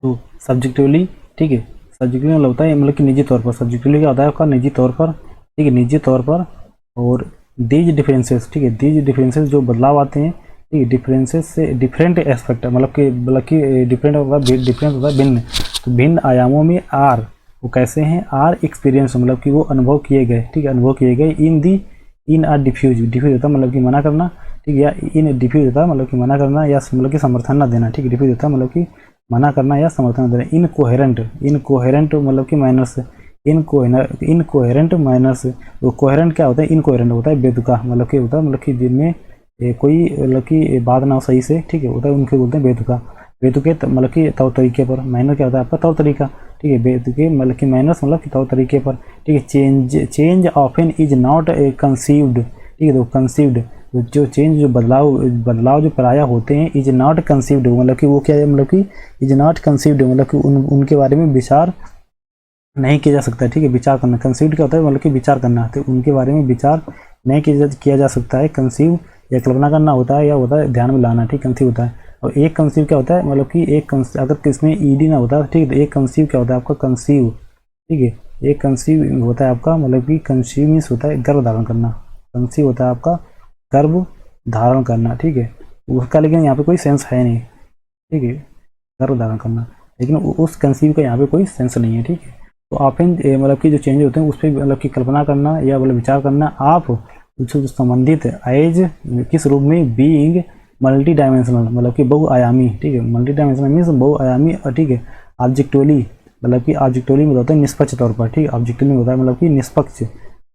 तो सब्जेक्टिवली, ठीक है, सब्जेक्टिवली मतलब होता है मतलब कि निजी तौर पर, सब्जेक्टिवली क्या होता है आपका निजी तौर पर, ठीक है, निजी तौर पर, और दीज डिफरेंसेस, ठीक है, दीज डिफरेंसेस जो बदलाव आते हैं, ठीक है, डिफरेंसेस से डिफरेंट एस्पेक्ट मतलब कि डिफरेंट होता है भिन्न, तो भिन्न आयामों में आर, वो कैसे हैं, आर एक्सपीरियंस मतलब कि वो अनुभव किए गए, ठीक है, अनुभव किए गए इन आर डिफ्यूज, डिफ्यूज होता है मतलब कि मना करना, ठीक है, या इन डिफ्यूज होता है मतलब कि मना करना या मतलब कि समर्थन न देना, ठीक है, डिफ्यूज होता है मतलब कि मना करना या समर्थन देना, इनकोहेरेंट मतलब कि माइनस, इनकोहेरेंट माइनस, वो कोहेरेंट क्या होता है, इनकोहेरेंट होता है बेतुका, मतलब कि होता है मतलब कि जिनमें कोई मतलब कि बात ना हो सही से, ठीक है, होता है उनके बोलते हैं बेतुका, बेतुके मतलब कि तौर तरीके पर, माइनर क्या होता है आपका तौर तरीका, ठीक है, बेतुके मतलब कि माइनस मतलब कि तौर तरीके पर, ठीक है, change often is not conceived, ठीक है, तो कंसीव्ड, जो चेंज जो बदलाव जो पराया होते हैं, इज नॉट कंसीव्ड मतलब कि वो क्या है, मतलब कि इज नॉट कंसीव्ड मतलब कि उनके बारे में विचार नहीं किया जा सकता है, ठीक है, विचार करना, कंसीव्ड क्या होता है मतलब कि विचार करना, तो उनके बारे में विचार नहीं किया जा सकता है, कंसीव या कल्पना करना होता है, या होता है ध्यान में लाना, ठीक, कंसीव होता है, और एक कंसीव क्या होता है मतलब कि अगर किसमें ईडी ना होता है, ठीक है, तो एक कंसीव क्या होता है आपका कंसीव, ठीक है, एक कंसीव होता है आपका मतलब कि कंसीव मीन्स होता है गर्भ धारण करना, कंसीव होता है आपका गर्भ धारण करना, ठीक है, उसका लेकिन यहाँ पे कोई सेंस है नहीं, ठीक है, गर्भ धारण करना, लेकिन उस कंसीव का यहाँ पे कोई सेंस नहीं है, ठीक है, तो ऑफन मतलब कि जो चेंज होते हैं उस पर मतलब कि कल्पना करना या मतलब विचार करना, आप उससे संबंधित एज किस रूप में, बीइंग मल्टी डायमेंशनल मतलब कि बहुआयामी, ठीक है, मल्टी डायमेंशनल मीन्स बहुआयामी, ठीक है, ऑब्जेक्टिवली मतलब कि ऑब्जेक्टिवली में होता है निष्पक्ष तौर पर, ठीक है, ऑब्जेक्टिवली में होता है मतलब कि निष्पक्ष,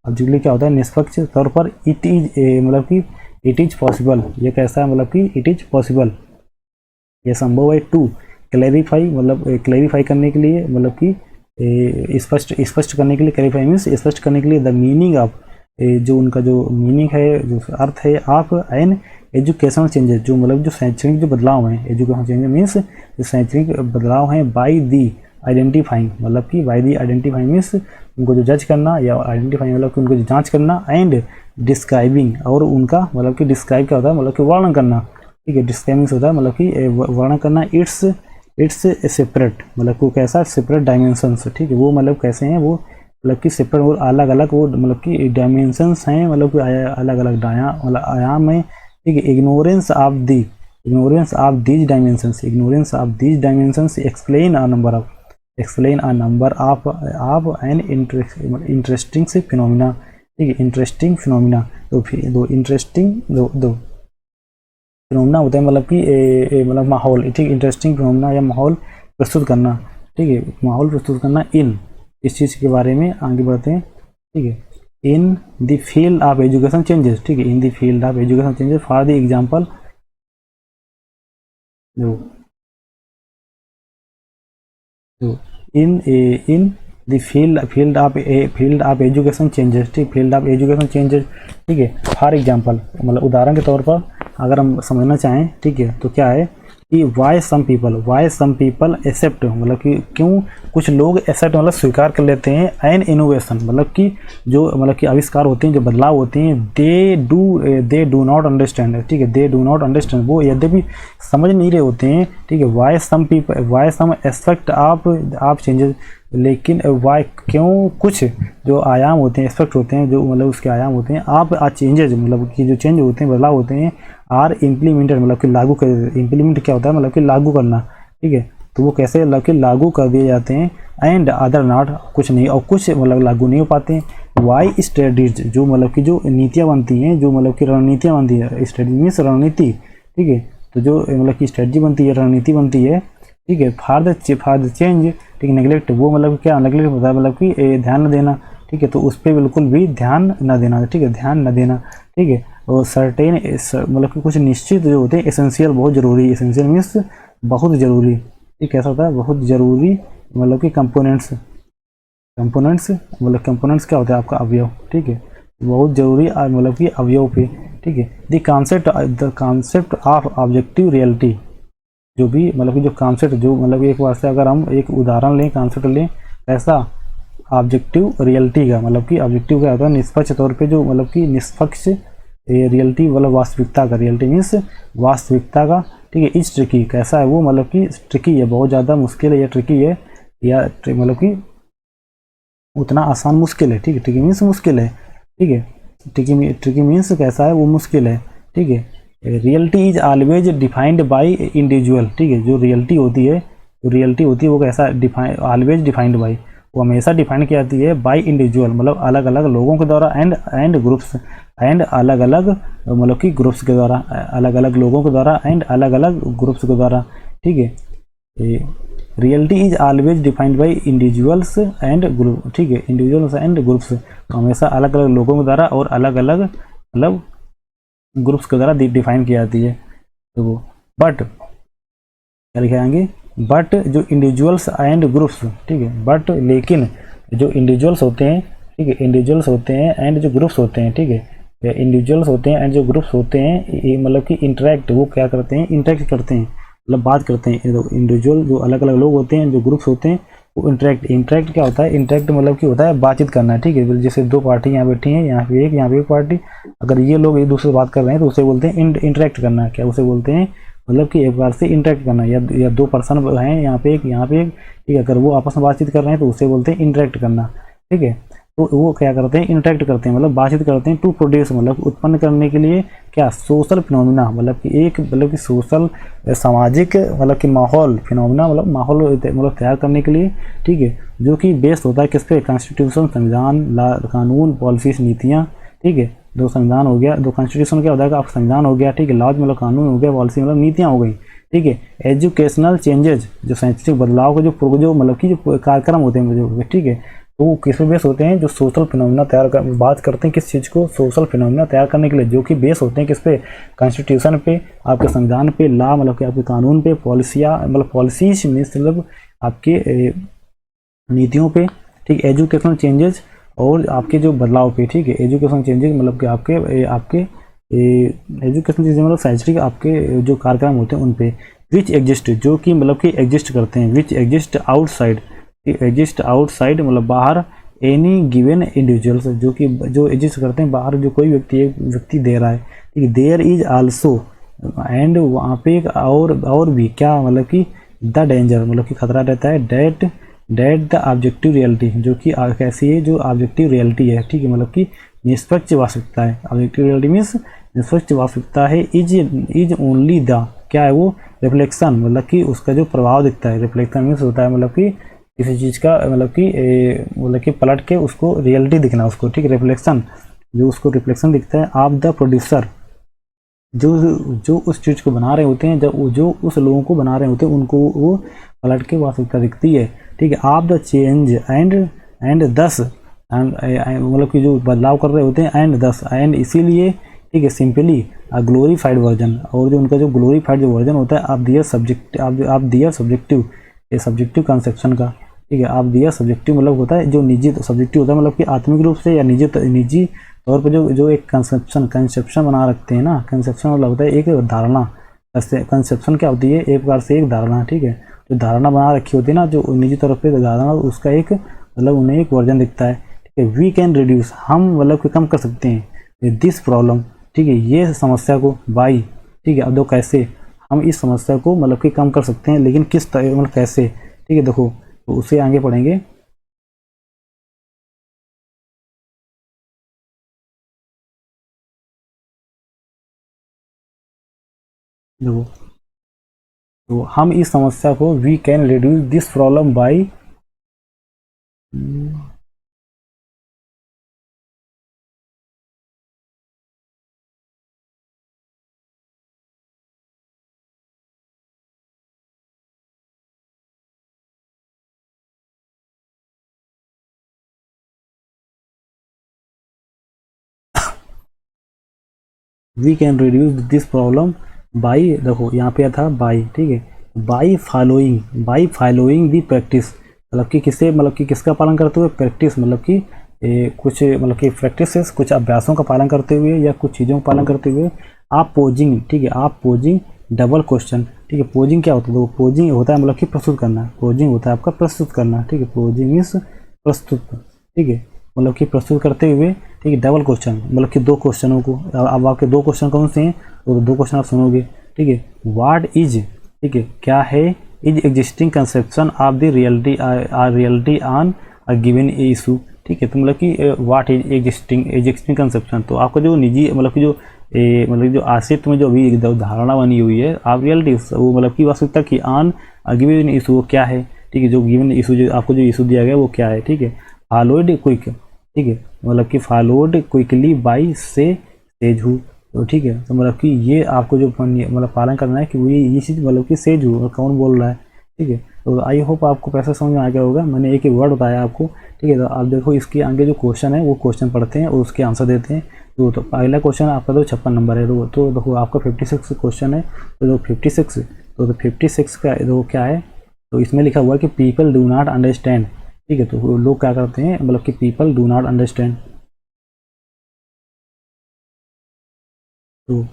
ऑब्जेक्टिवली क्या होता है निष्पक्ष तौर पर, इट इज मतलब कि इट इज पॉसिबल, ये कैसा है मतलब कि इट इज पॉसिबल, ये संभव है, टू क्लैरिफाई मतलब क्लैरिफाई करने के लिए मतलब कि स्पष्ट करने के लिए, क्लैरिफाई मीन्स स्पष्ट करने के लिए, द मीनिंग ऑफ जो उनका जो मीनिंग है, जो अर्थ है, ऑफ एन एजुकेशनल चेंजेस, जो मतलब जो शैक्षणिक जो बदलाव हैं, एजुकेशनल चेंजेस मीन्स जो शैक्षणिक बदलाव हैं, बाई दी आइडेंटिफाइंग मतलब कि बाई दी आइडेंटिफाइंग मीन्स उनको जो जज करना, या आइडेंटिफाइंग मतलब कि उनको जो जांच करना, एंड डिस्क्राइबिंग और उनका मतलब कि डिस्क्राइब क्या होता है मतलब कि वर्णन करना, ठीक है, डिस्क्राइबिंग होता है मतलब कि वर्णन करना, इट्स सेपरेट मतलब कि वो कैसा सेपरेट डायमेंशंस, ठीक है, वो मतलब कैसे हैं वो मतलब कि सेपरेट और अलग अलग वो मतलब कि डायमेंशंस हैं, मतलब कि अलग अलग मतलब आयाम है, ठीक है, ignorance of these dimensions, ignorance of these dimensions explain a number of an interesting phenomena, ठीक है, इंटरेस्टिंग फिनोमिना। दो इंटरेस्टिंग दो फिनोमिना होता है मतलब कि मतलब माहौल, ठीक, इंटरेस्टिंग फिनोमिना या माहौल प्रस्तुत करना, ठीक है, माहौल प्रस्तुत करना इन इस चीज़ के बारे में आगे बढ़ते हैं, ठीक है। In the field of education changes, ठीक है, in the field of education changes for the example in the field of education changes, ठीक, फील्ड ऑफ एजुकेशन चेंजेस, ठीक है। फॉर एग्जाम्पल मतलब उदाहरण के तौर पर अगर हम समझना चाहें, ठीक है, तो क्या है कि वाई सम पीपल एक्सेप्ट, मतलब कि क्यों कुछ लोग एक्सेप्ट मतलब स्वीकार कर लेते हैं, एन इनोवेशन मतलब कि जो मतलब कि आविष्कार होते हैं, जो बदलाव होते हैं, दे डू नॉट अंडरस्टैंड, ठीक है, दे डू नॉट अंडरस्टैंड, वो यद्यपि समझ नहीं रहे होते हैं, ठीक है। Why some aspect of changes, लेकिन वाई क्यों कुछ जो आयाम होते हैं, एस्पेक्ट होते हैं, जो मतलब उसके आयाम होते हैं, आप चेंजेज मतलब कि जो चेंज होते हैं, बदलाव होते हैं, आर इम्प्लीमेंटेड मतलब कि लागू कर, इम्प्लीमेंट क्या होता है मतलब कि लागू करना, ठीक है, तो वो कैसे मतलब कि लागू कर दिए जाते हैं, एंड अदर नॉट कुछ नहीं, और कुछ मतलब लागू नहीं हो पाते हैं। वाई स्ट्रेटजीज जो मतलब कि जो नीतियाँ बनती हैं, जो मतलब कि रणनीतियाँ बनती है, स्ट्रेटजी मीन्स रणनीति, ठीक है, तो जो मतलब कि स्ट्रेटजी बनती है, रणनीति बनती है, ठीक है, फॉर द चेंज, ठीक है, नेगलेक्ट वो मतलब क्या नेगलेक्ट होता है मतलब कि ध्यान न देना, ठीक है, तो उस पर बिल्कुल भी ध्यान न देना, ठीक है, ध्यान न देना, ठीक है। और सर्टेन मतलब कि कुछ निश्चित जो होते हैं, एसेंशियल बहुत जरूरी, एसेंशियल मीन्स बहुत ज़रूरी, ठीक, कैसा होता है बहुत ज़रूरी मतलब कि कंपोनेंट्स मतलब कंपोनेंट्स क्या होता है आपका अवयव, ठीक है, बहुत ज़रूरी मतलब कि अवयव पे, ठीक है। The concept of objective reality, जो भी मतलब कि जो कॉन्सेप्ट जो मतलब एक बार से अगर हम एक उदाहरण लें, कॉन्सेप्ट लें, ऐसा ऑब्जेक्टिव रियलिटी का मतलब कि ऑब्जेक्टिव क्या होता है निष्पक्ष तौर पे, जो मतलब कि निष्पक्ष रियलिटी मतलब वास्तविकता का, रियलिटी मीन्स वास्तविकता का, ठीक है। इस ट्रिकी कैसा है वो मतलब कि ट्रिकी है, बहुत ज़्यादा मुश्किल है, या ट्रिकी है, या मतलब कि उतना आसान मुश्किल है, ठीक है, ट्रिकी मीन्स मुश्किल है, ठीक है, ट्रिकी मीन्स कैसा है वो मुश्किल है, ठीक है। Reality is always defined by individual, ठीक है, जो रियलिटी होती है वो कैसा ऑलवेज डिफाइंड बाई, वो हमेशा डिफाइन की जाती है बाई इंडिविजुअल मतलब अलग अलग लोगों के द्वारा, एंड ग्रुप्स, एंड अलग अलग मतलब कि ग्रुप्स के द्वारा, अलग अलग लोगों के द्वारा, एंड अलग अलग ग्रुप्स के द्वारा, ठीक है। Reality is always defined by individuals and group, ठीक है, इंडिविजुअल्स एंड ग्रुप्स, हमेशा अलग अलग लोगों के द्वारा और अलग अलग मतलब ग्रुप्स के द्वारा डिफाइन की जाती है। तो वो बट क्या लिखाएंगे, बट जो इंडिविजुअल्स एंड ग्रुप्स, ठीक है, बट लेकिन जो इंडिविजुअल्स होते हैं, ठीक है, इंडिविजुअल्स होते हैं एंड जो ग्रुप्स होते हैं, ठीक है, इंडिविजुअल्स होते हैं एंड जो ग्रुप्स होते हैं, ये मतलब कि इंटरेक्ट वो क्या करते हैं, इंटरेक्ट करते हैं मतलब बात करते हैं। इंडिविजुअल जो अलग अलग लोग होते हैं, जो ग्रुप्स होते हैं वो इंटरेक्ट क्या होता है, इंटरेक्ट मतलब कि होता है बातचीत करना, ठीक है, जैसे दो पार्टी यहाँ बैठी हैं, यहाँ पे एक पार्टी, अगर ये लोग एक दूसरे से बात कर रहे हैं तो उसे बोलते हैं इंटरेक्ट करना, क्या उसे बोलते हैं मतलब कि एक बार से इंटरेक्ट करना, या दो पर्सन हैं यहाँ पे एक, ठीक है, अगर वो आपस में बातचीत कर रहे हैं तो उसे बोलते हैं इंटरेक्ट करना, ठीक है। तो वो क्या करते हैं, इंटरेक्ट करते हैं मतलब बातचीत करते हैं, टू प्रोड्यूस मतलब उत्पन्न करने के लिए क्या, सोशल फिनोमिना मतलब कि एक मतलब कि सोशल सामाजिक मतलब कि माहौल, फिनोमिना मतलब माहौल मतलब तैयार करने के लिए, ठीक है, जो कि बेस्ड होता है किस पे, कॉन्स्टिट्यूशन संविधान, कानून, पॉलिसीज, नीतियाँ, ठीक है, दो संविधान हो गया, दो कॉन्स्टिट्यूशन क्या होता है आपका संविधान हो गया, ठीक है, लॉज मतलब कानून हो गया, पॉलिसी मतलब नीतियाँ हो गई, ठीक है। एजुकेशनल चेंजेज जो शैक्षिक बदलाव के जो मतलब कि जो कार्यक्रम होते हैं जो, ठीक है, तो वो किस पे बेस होते हैं, जो सोशल फिनोमिना तैयार कर बात करते हैं किस चीज़ को, सोशल फिनोमिना तैयार करने के लिए, जो कि बेस होते हैं किस पे, कॉन्स्टिट्यूशन पे, आपके संविधान पे, लॉ मतलब कि आपके कानून पे, पॉलिसियाँ मतलब पॉलिसीज मतलब आपके नीतियों पे, ठीक, एजुकेशनल चेंजेस और आपके जो बदलाव पे, ठीक है, एजुकेशन चेंजेस मतलब कि आपके एजुकेशन चेंजेस मतलब शैक्षिक आपके जो कार्यक्रम होते हैं उन पे, विच एग्जिस्ट जो कि मतलब कि एग्जिस्ट करते हैं, विच एग्जिस्ट आउटसाइड मतलब बाहर, एनी गिवन इंडिविजुअल्स जो एग्जिस्ट करते हैं बाहर, जो कोई व्यक्ति दे रहा है, ठीक है। देयर इज आल्सो एंड वहाँ पे एक और भी क्या मतलब कि द डेंजर मतलब कि खतरा रहता है, डेट द ऑब्जेक्टिव रियलिटी जो कि कैसी है, जो ऑब्जेक्टिव रियलिटी है, ठीक है, मतलब कि निष्पक्ष वास्तविकता है, ऑब्जेक्टिव रियलिटी मीन्स निष्पक्ष वास्तविकता है, इज ओनली द क्या है वो रिफ्लेक्शन, मतलब कि उसका जो प्रभाव दिखता है। रिफ्लेक्शन मीन्स होता है मतलब कि किसी चीज़ का मतलब कि पलट के उसको रियलिटी दिखना उसको, ठीक है। रिफ्लेक्शन जो उसको रिफ्लेक्शन दिखता है आप द प्रोड्यूसर, जो जो उस चीज़ को बना रहे होते हैं, जब जो उस लोगों को बना रहे होते हैं उनको वो पलट के वास्तविकता दिखती है, ठीक है। आप द चेंज एंड दस मतलब कि जो बदलाव कर रहे होते हैं एंड दस एंड इसीलिए, ठीक है, सिंपली ग्लोरीफाइड वर्जन, और जो उनका जो ग्लोरीफाइड जो वर्जन होता है आप दियर सब्जेक्ट आप दियर सब्जेक्टिव, ये सब्जेक्टिव कंसेप्शन का, ठीक है। आप दियर सब्जेक्टिव मतलब होता है जो निजी, सब्जेक्टिव होता है मतलब कि आत्मिक रूप से या निजी तौर पर जो जो एक कंसेप्शन बना रखते हैं ना। कंसेप्शन मतलब होता है एक धारणा, कंसेप्शन क्या होती है, एक प्रकार से एक धारणा, ठीक है। जो धारणा बना रखी होती है ना जो निजी तौर पर धारणा, उसका एक मतलब उन्हें एक वर्जन दिखता है, ठीक है। वी कैन रिड्यूस, हम मतलब कि कम कर सकते हैं, दिस प्रॉब्लम, ठीक है, ये समस्या को, बाई, ठीक है। अब देखो कैसे हम इस समस्या को मतलब कि कम कर सकते हैं, लेकिन किस तरह मतलब कैसे, ठीक है। देखो तो उससे आगे पढ़ेंगे। देखो तो हम इस समस्या को, we can reduce this problem by, we can reduce this problem by, देखो यहाँ पे था बाई, ठीक है। बाई फॉलोइंग दी प्रैक्टिस, मतलब कि किससे, मतलब कि किसका पालन करते हुए, प्रैक्टिस मतलब कि कुछ मतलब कि प्रैक्टिस कुछ अभ्यासों का पालन करते हुए या कुछ चीज़ों का पालन करते हुए। आप पोजिंग, ठीक है, आप पोजिंग डबल क्वेश्चन, ठीक है। पोजिंग क्या होता है, तो पोजिंग होता है मतलब कि प्रस्तुत करना, पोजिंग होता है आपका प्रस्तुत करना, ठीक है। पोजिंग मीन्स प्रस्तुत, ठीक है, मतलब कि प्रस्तुत करते हुए, ठीक है। डबल क्वेश्चन मतलब कि दो क्वेश्चनों को, अब आपके दो क्वेश्चन कौन से हैं, तो दो क्वेश्चन आप सुनोगे, ठीक है। व्हाट इज, ठीक है, क्या है, is existing conception of the reality on a given issue, ठीक है। तो मतलब कि व्हाट इज एग्जिस्टिंग कंसेप्शन, तो आपका जो निजी मतलब कि जो मतलब जो आश्रित में जो अभी एक धारणा बनी हुई है आप रियलिटी, वो मतलब कि वास्तविकता की ऑन गिवन इशू, वो क्या है, ठीक है। जो गिवन इशू, जो आपको जो इशू दिया गया वो क्या है, ठीक है। फॉलोड क्विक, ठीक है, मतलब कि फॉलोड क्विकली बाई से सेजू, तो ठीक है। तो मतलब कि ये आपको जो मतलब पालन करना है कि वो ये चीज़ मतलब कि सेजू कौन बोल रहा है, ठीक है। तो आई होप आपको पैसा समझ में आ गया होगा, मैंने एक ही वर्ड बताया आपको, ठीक है। तो आप देखो इसके आगे जो क्वेश्चन है वो क्वेश्चन पढ़ते हैं और उसके आंसर देते हैं। तो अगला क्वेश्चन आपका तो 56 नंबर है, तो देखो आपका 56 क्वेश्चन है, तो 56, तो 56 का देखो क्या है, तो इसमें लिखा हुआ है कि पीपल डू नॉट अंडरस्टैंड, ठीक है। तो लोग क्या करते हैं, मतलब कि पीपल डू नॉट अंडरस्टैंड, तो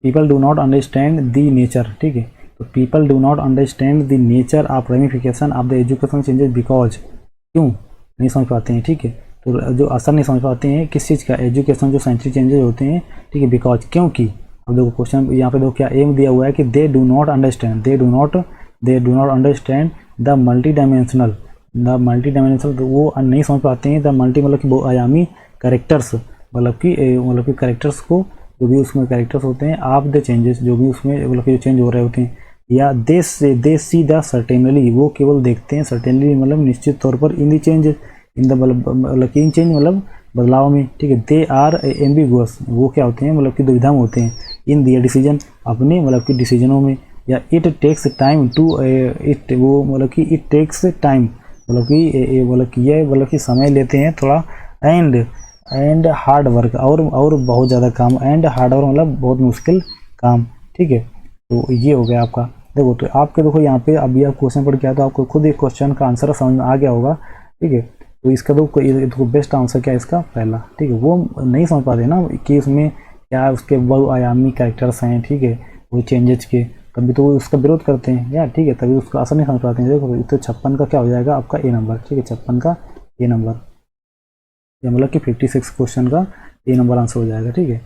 people do not understand the nature, ठीक है। तो people do not understand the nature of ramification of the education changes, because, क्यों नहीं समझ पाते हैं, ठीक है। तो जो असर नहीं समझ पाते हैं किस चीज़ का, एजुकेशन जो सेंचुरी चेंजेस होते हैं, ठीक है, बिकॉज, क्योंकि। अब देखो क्वेश्चन यहाँ पे देखो क्या एम दिया हुआ है कि they do not understand, they do not understand the multi dimensional, तो वो नहीं समझ पाते हैं द मल्टी मतलब कि बहुआयामी करेक्टर्स, मतलब कि करेक्टर्स को, जो भी उसमें कैरेक्टर्स होते हैं, आप द चेंजेस, जो भी उसमें मतलब कि जो चेंज हो रहे होते हैं, या दे सी द सर्टेनली, वो केवल देखते हैं सर्टेनली मतलब निश्चित तौर पर, in the change, in the मतलब कि इन चेंज मतलब बदलाव में, ठीक है। दे आर एम्बिगुअस, वो क्या होते हैं मतलब कि दुविधा में होते हैं, इन दियर डिसीजन, अपने मतलब कि डिसीजनों में, या it takes time to it, वो मतलब कि इट टेक्स टाइम, मतलब कि ये मतलब कि समय लेते हैं थोड़ा, एंड हार्ड वर्क, और बहुत ज़्यादा काम, एंड हार्ड वर्क मतलब बहुत मुश्किल काम, ठीक है। तो ये हो गया आपका। देखो तो आपके देखो यहाँ पे अभी आप क्वेश्चन पढ़ के आए तो आपको खुद एक क्वेश्चन का आंसर समझ में आ गया होगा, ठीक है। तो इसका तो बेस्ट आंसर क्या है इसका, पहला, ठीक है। वो नहीं समझ पाते ना कि उसमें क्या उसके बहुआयामी कैरेक्टर्स हैं, ठीक है, वो चेंजेस के, तभी तो वो उसका विरोध करते हैं यार, ठीक है, तभी उसका असर नहीं समझ पाते हैं। देखो तो 56 का क्या हो जाएगा आपका ए नंबर, ठीक है, 56 का ए नंबर, या मतलब कि 56 क्वेश्चन का ए नंबर आंसर हो जाएगा, ठीक है।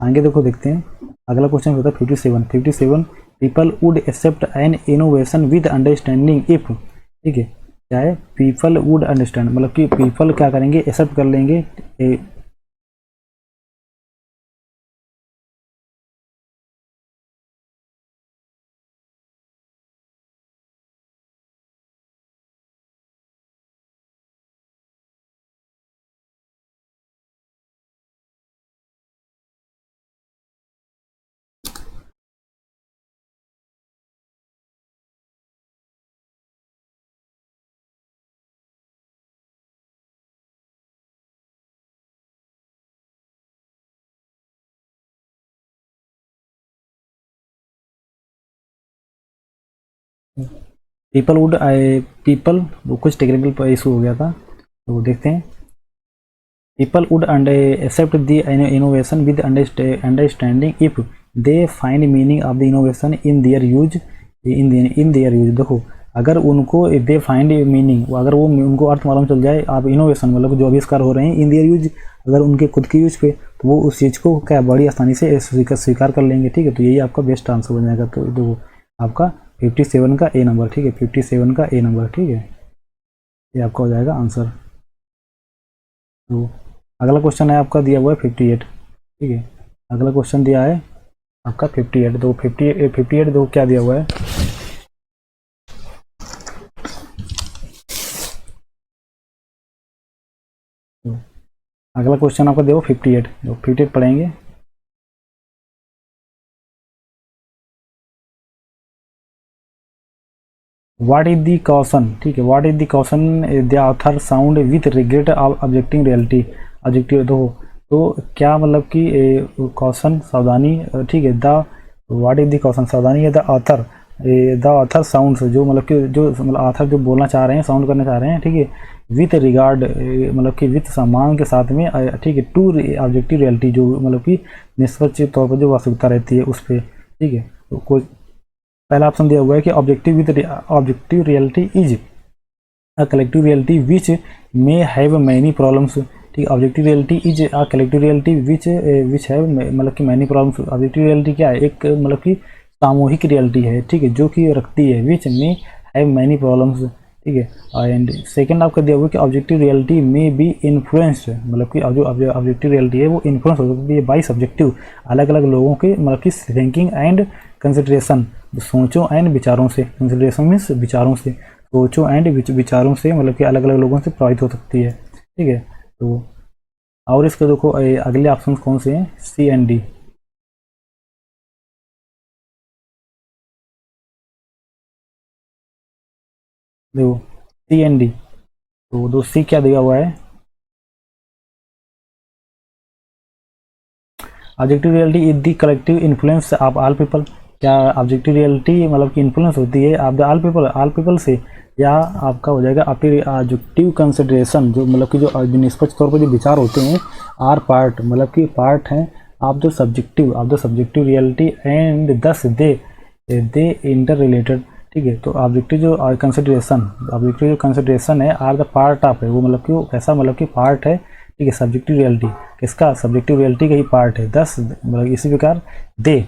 आगे देखो देखते हैं अगला क्वेश्चन होता है 57 people would accept an innovation with understanding if, ठीक है, क्या है, पीपल वुड अंडरस्टैंड मतलब कि पीपल क्या करेंगे, एक्सेप्ट कर लेंगे पीपल वुड पीपल कुछ टेक्निकल इशू हो गया था, तो देखते हैं। People would accept the innovation with understanding if they find meaning of the innovation in their use in their use। देखो अगर उनको दे फाइंड मीनिंग, अगर वो उनको अर्थ मालूम चल जाए, आप इनोवेशन मतलब जो आविष्कार हो रहे हैं इन देयर यूज, अगर उनके खुद के यूज पे, तो वो उस चीज़ को क्या बड़ी आसानी से स्वीकार कर लेंगे। ठीक है, तो यही आपका बेस्ट आंसर बन जाएगा। तो देखो आपका 57 का ए नंबर। ठीक है, 57 का ए नंबर। ठीक है, ये आपका हो जाएगा आंसर। तो अगला क्वेश्चन है आपका दिया हुआ है 58। ठीक है, अगला क्वेश्चन दिया है आपका 58। तो 58 देखो क्या दिया हुआ है। तो अगला क्वेश्चन आपका देखो 58, तो 58 पढ़ेंगे। What is the caution. ठीक है, what is the caution the author sound with regret objecting reality. Objective तो क्या मतलब कि कॉशन सावधानी। ठीक है, the what is the caution सावधानी है द ऑथर साउंड्स, जो मतलब कि जो मतलब ऑथर जो बोलना चाह रहे हैं, साउंड करना चाह रहे हैं। ठीक है, विथ रिगार्ड मतलब कि विथ सम्मान के साथ में। ठीक है, टू ऑब्जेक्टिव रियलिटी, जो मतलब कि निष्पक्ष तौर पर जो वास्तविकता रहती है उस पर। ठीक है, तो कोई पहला ऑप्शन दिया हुआ है कि objective reality is a collective reality which may have many problems. ठीक है, objective reality is a collective reality which have मतलब कि मैनी प्रॉब्लम्स। ऑब्जेक्टिव रियलिटी क्या है, एक मतलब कि सामूहिक रियलिटी है। ठीक है, जो कि रखती है विच मे हैव मैनी प्रॉब्लम्स। ठीक है, एंड सेकंड आपका दिया हुआ है कि ऑब्जेक्टिव रियलिटी में बी इन्फ्लुएंस्ड, मतलब कि जो ऑब्जेक्टिव रियलिटी है वो इन्फ्लुएंस हो सकती है बाई सब्जेक्टिव, अलग अलग लोगों के मतलब कि थिंकिंग एंड कंसिडरेशन, सोचों एंड विचारों से। कंसिडरेशन मीन्स विचारों से, सोचों एंड विचारों से मतलब कि अलग अलग लोगों से प्रभावित हो सकती है। ठीक है, तो और इसके देखो अगले ऑप्शन कौन से हैं, सी एंड डी। देखो सी एंड डी, तो दो सी क्या दिया हुआ है, objective reality is the collective influence of all people. क्या ऑब्जेक्टिव रियलिटी मतलब कि इन्फ्लुएंस होती है ऑफ द ऑल पीपल से, या आपका हो जाएगा आपकी ऑब्जेक्टिव कंसिडरेशन, जो मतलब कि जो निष्पक्ष तौर पर जो विचार होते हैं, आर पार्ट मतलब कि पार्ट हैं of the subjective reality and दस दे इंटर रिलेटेड। ठीक है, तो ऑब्जेक्टिव जो कंसिडरेशन है आर द पार्ट ऑफ है, वो मतलब कि वो ऐसा मतलब कि पार्ट है। ठीक है, सब्जेक्टिव रियलिटी किसका, सब्जेक्टिव रियलिटी का ही पार्ट है। दस मतलब इसी प्रकार दे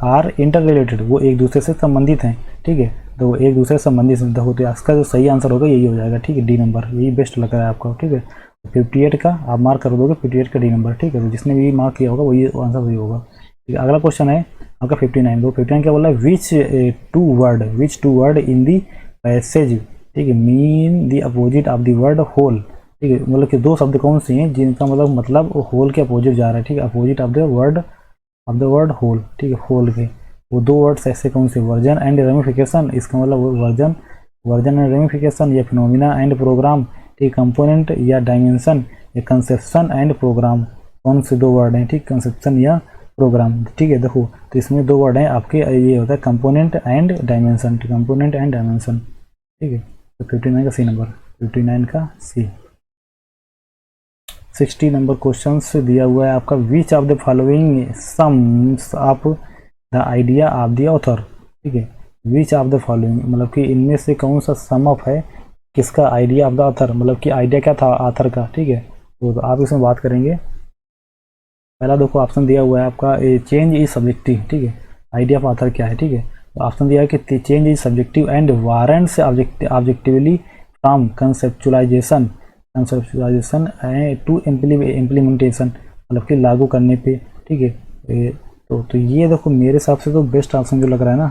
आर इंटर रिलेटेड, वो एक दूसरे से संबंधित हैं। ठीक है, तो एक दूसरे से संबंधित होते हैं। इसका जो सही आंसर होगा यही हो जाएगा। ठीक है, डी नंबर यही बेस्ट लग रहा है आपको। ठीक है, 58 का आप मार्क कर दोगे, 58 का डी नंबर। ठीक है, तो जिसने भी मार्क किया होगा वही आंसर वही होगा। ठीक है, अगला क्वेश्चन है आपका 59। तो 59 क्या बोला है, which two word in the passage. ठीक है, mean the opposite of the word whole. ठीक है, मतलब कि दो शब्द कौन से हैं जिनका मतलब होल के अपोजिट जा रहा है। ठीक है, opposite of the word whole. ठीक है, होल के वो दो वर्ड्स ऐसे कौन से, वर्जन एंड रेमिफिकेशन, इसका मतलब वर्जन एंड रेमिफिकेशन, या फिनोमिना एंड प्रोग्राम। ठीक, कंपोनेंट या डायमेंशन, या कंसेप्शन एंड प्रोग्राम। कौन से दो वर्ड हैं, ठीक, कंसेप्शन या प्रोग्राम। ठीक है, देखो तो इसमें दो वर्ड हैं आपके, ये होता है component and dimension. Component and dimension. ठीक है, तो 59 का सी नंबर, 59 का सी। 60 नंबर क्वेश्चन दिया हुआ है आपका, which of the following sums up the idea of the author. ठीक है, विच ऑफ द फॉलोइंग मतलब कि इनमें से कौन सा सम अप है किसका, आइडिया ऑफ द ऑथर, मतलब कि आइडिया क्या था ऑथर का। ठीक है, तो आप इसमें बात करेंगे। पहला देखो ऑप्शन दिया हुआ है आपका चेंज इज सब्जेक्टिव। ठीक है, आइडिया ऑफ ऑथर क्या है। ठीक है, तो ऑप्शन दिया है कि change is subjective and warrants objectively from conceptualisation to implementation, मतलब कि लागू करने पे। ठीक है, तो ये देखो मेरे हिसाब से तो बेस्ट ऑप्शन जो लग रहा है ना,